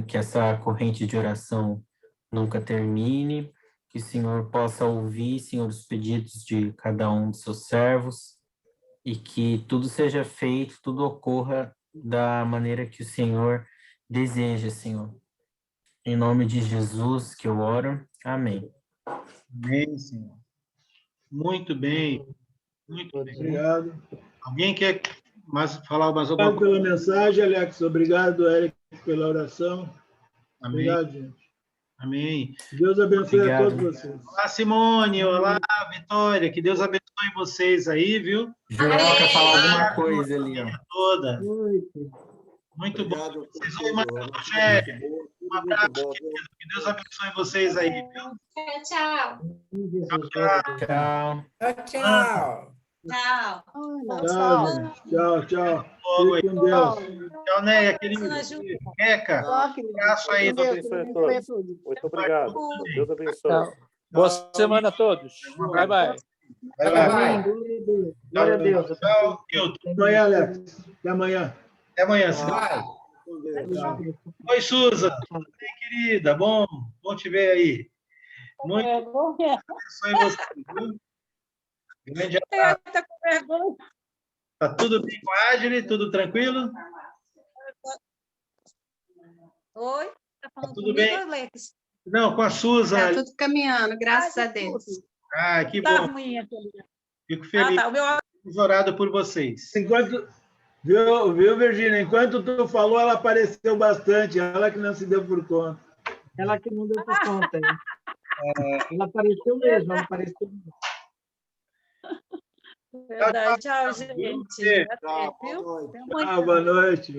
Que essa corrente de oração nunca termine, que o Senhor possa ouvir, Senhor, os pedidos de cada um dos seus servos e que tudo seja feito, tudo ocorra da maneira que o Senhor deseja, Senhor. Em nome de Jesus que eu oro. Amém. Amém, Senhor. Muito bem. Muito bem. Obrigado. Alguém quer falar mais alguma coisa? Obrigado pela mensagem, Alex. Obrigado, Eric, pela oração. Amém. Obrigado, gente. Amém. Deus abençoe a todos vocês. Olá, Simone. Olá, Vitória. Que Deus abençoe vocês aí, viu? Joel quer falar alguma coisa ali, ó. Toda. Muito bom. Vocês vão mandar o Rogério. Um abraço, querido. Que Deus abençoe vocês aí, viu? Tchau. Tchau. Tchau. Tchau. Tchau, tchau. Fique com Deus. Tchau, Neia, querido. Queca. Abraço aí. Deus abençoe a todos. Muito obrigado. Deus abençoe. Boa semana a todos. Bye, bye. Bye. Glória a Deus. Tchau. Até amanhã, Alex. Até amanhã. Até amanhã. Vai. Oi, Suza. Tudo bem, querida? Bom te ver aí. Muito abençoe você, viu? Grande abraço. Tá com vergonha. Tá tudo bem com a Adri? Tudo tranquilo? Oi? Tá falando tudo comigo, bem? Alex? Não, com a Suza. Tá tudo caminhando, graças a Deus. Ah, que Tá bom. ruim aquele. Fico feliz. Tá. O meu... Orado por vocês. Viu, Virgínia? Enquanto tu falou, ela apareceu bastante. Ela que não se deu por conta. Ela que não deu por conta. Ela apareceu mesmo, ela apareceu mesmo. Verdade. Tchau, gente. Boa noite.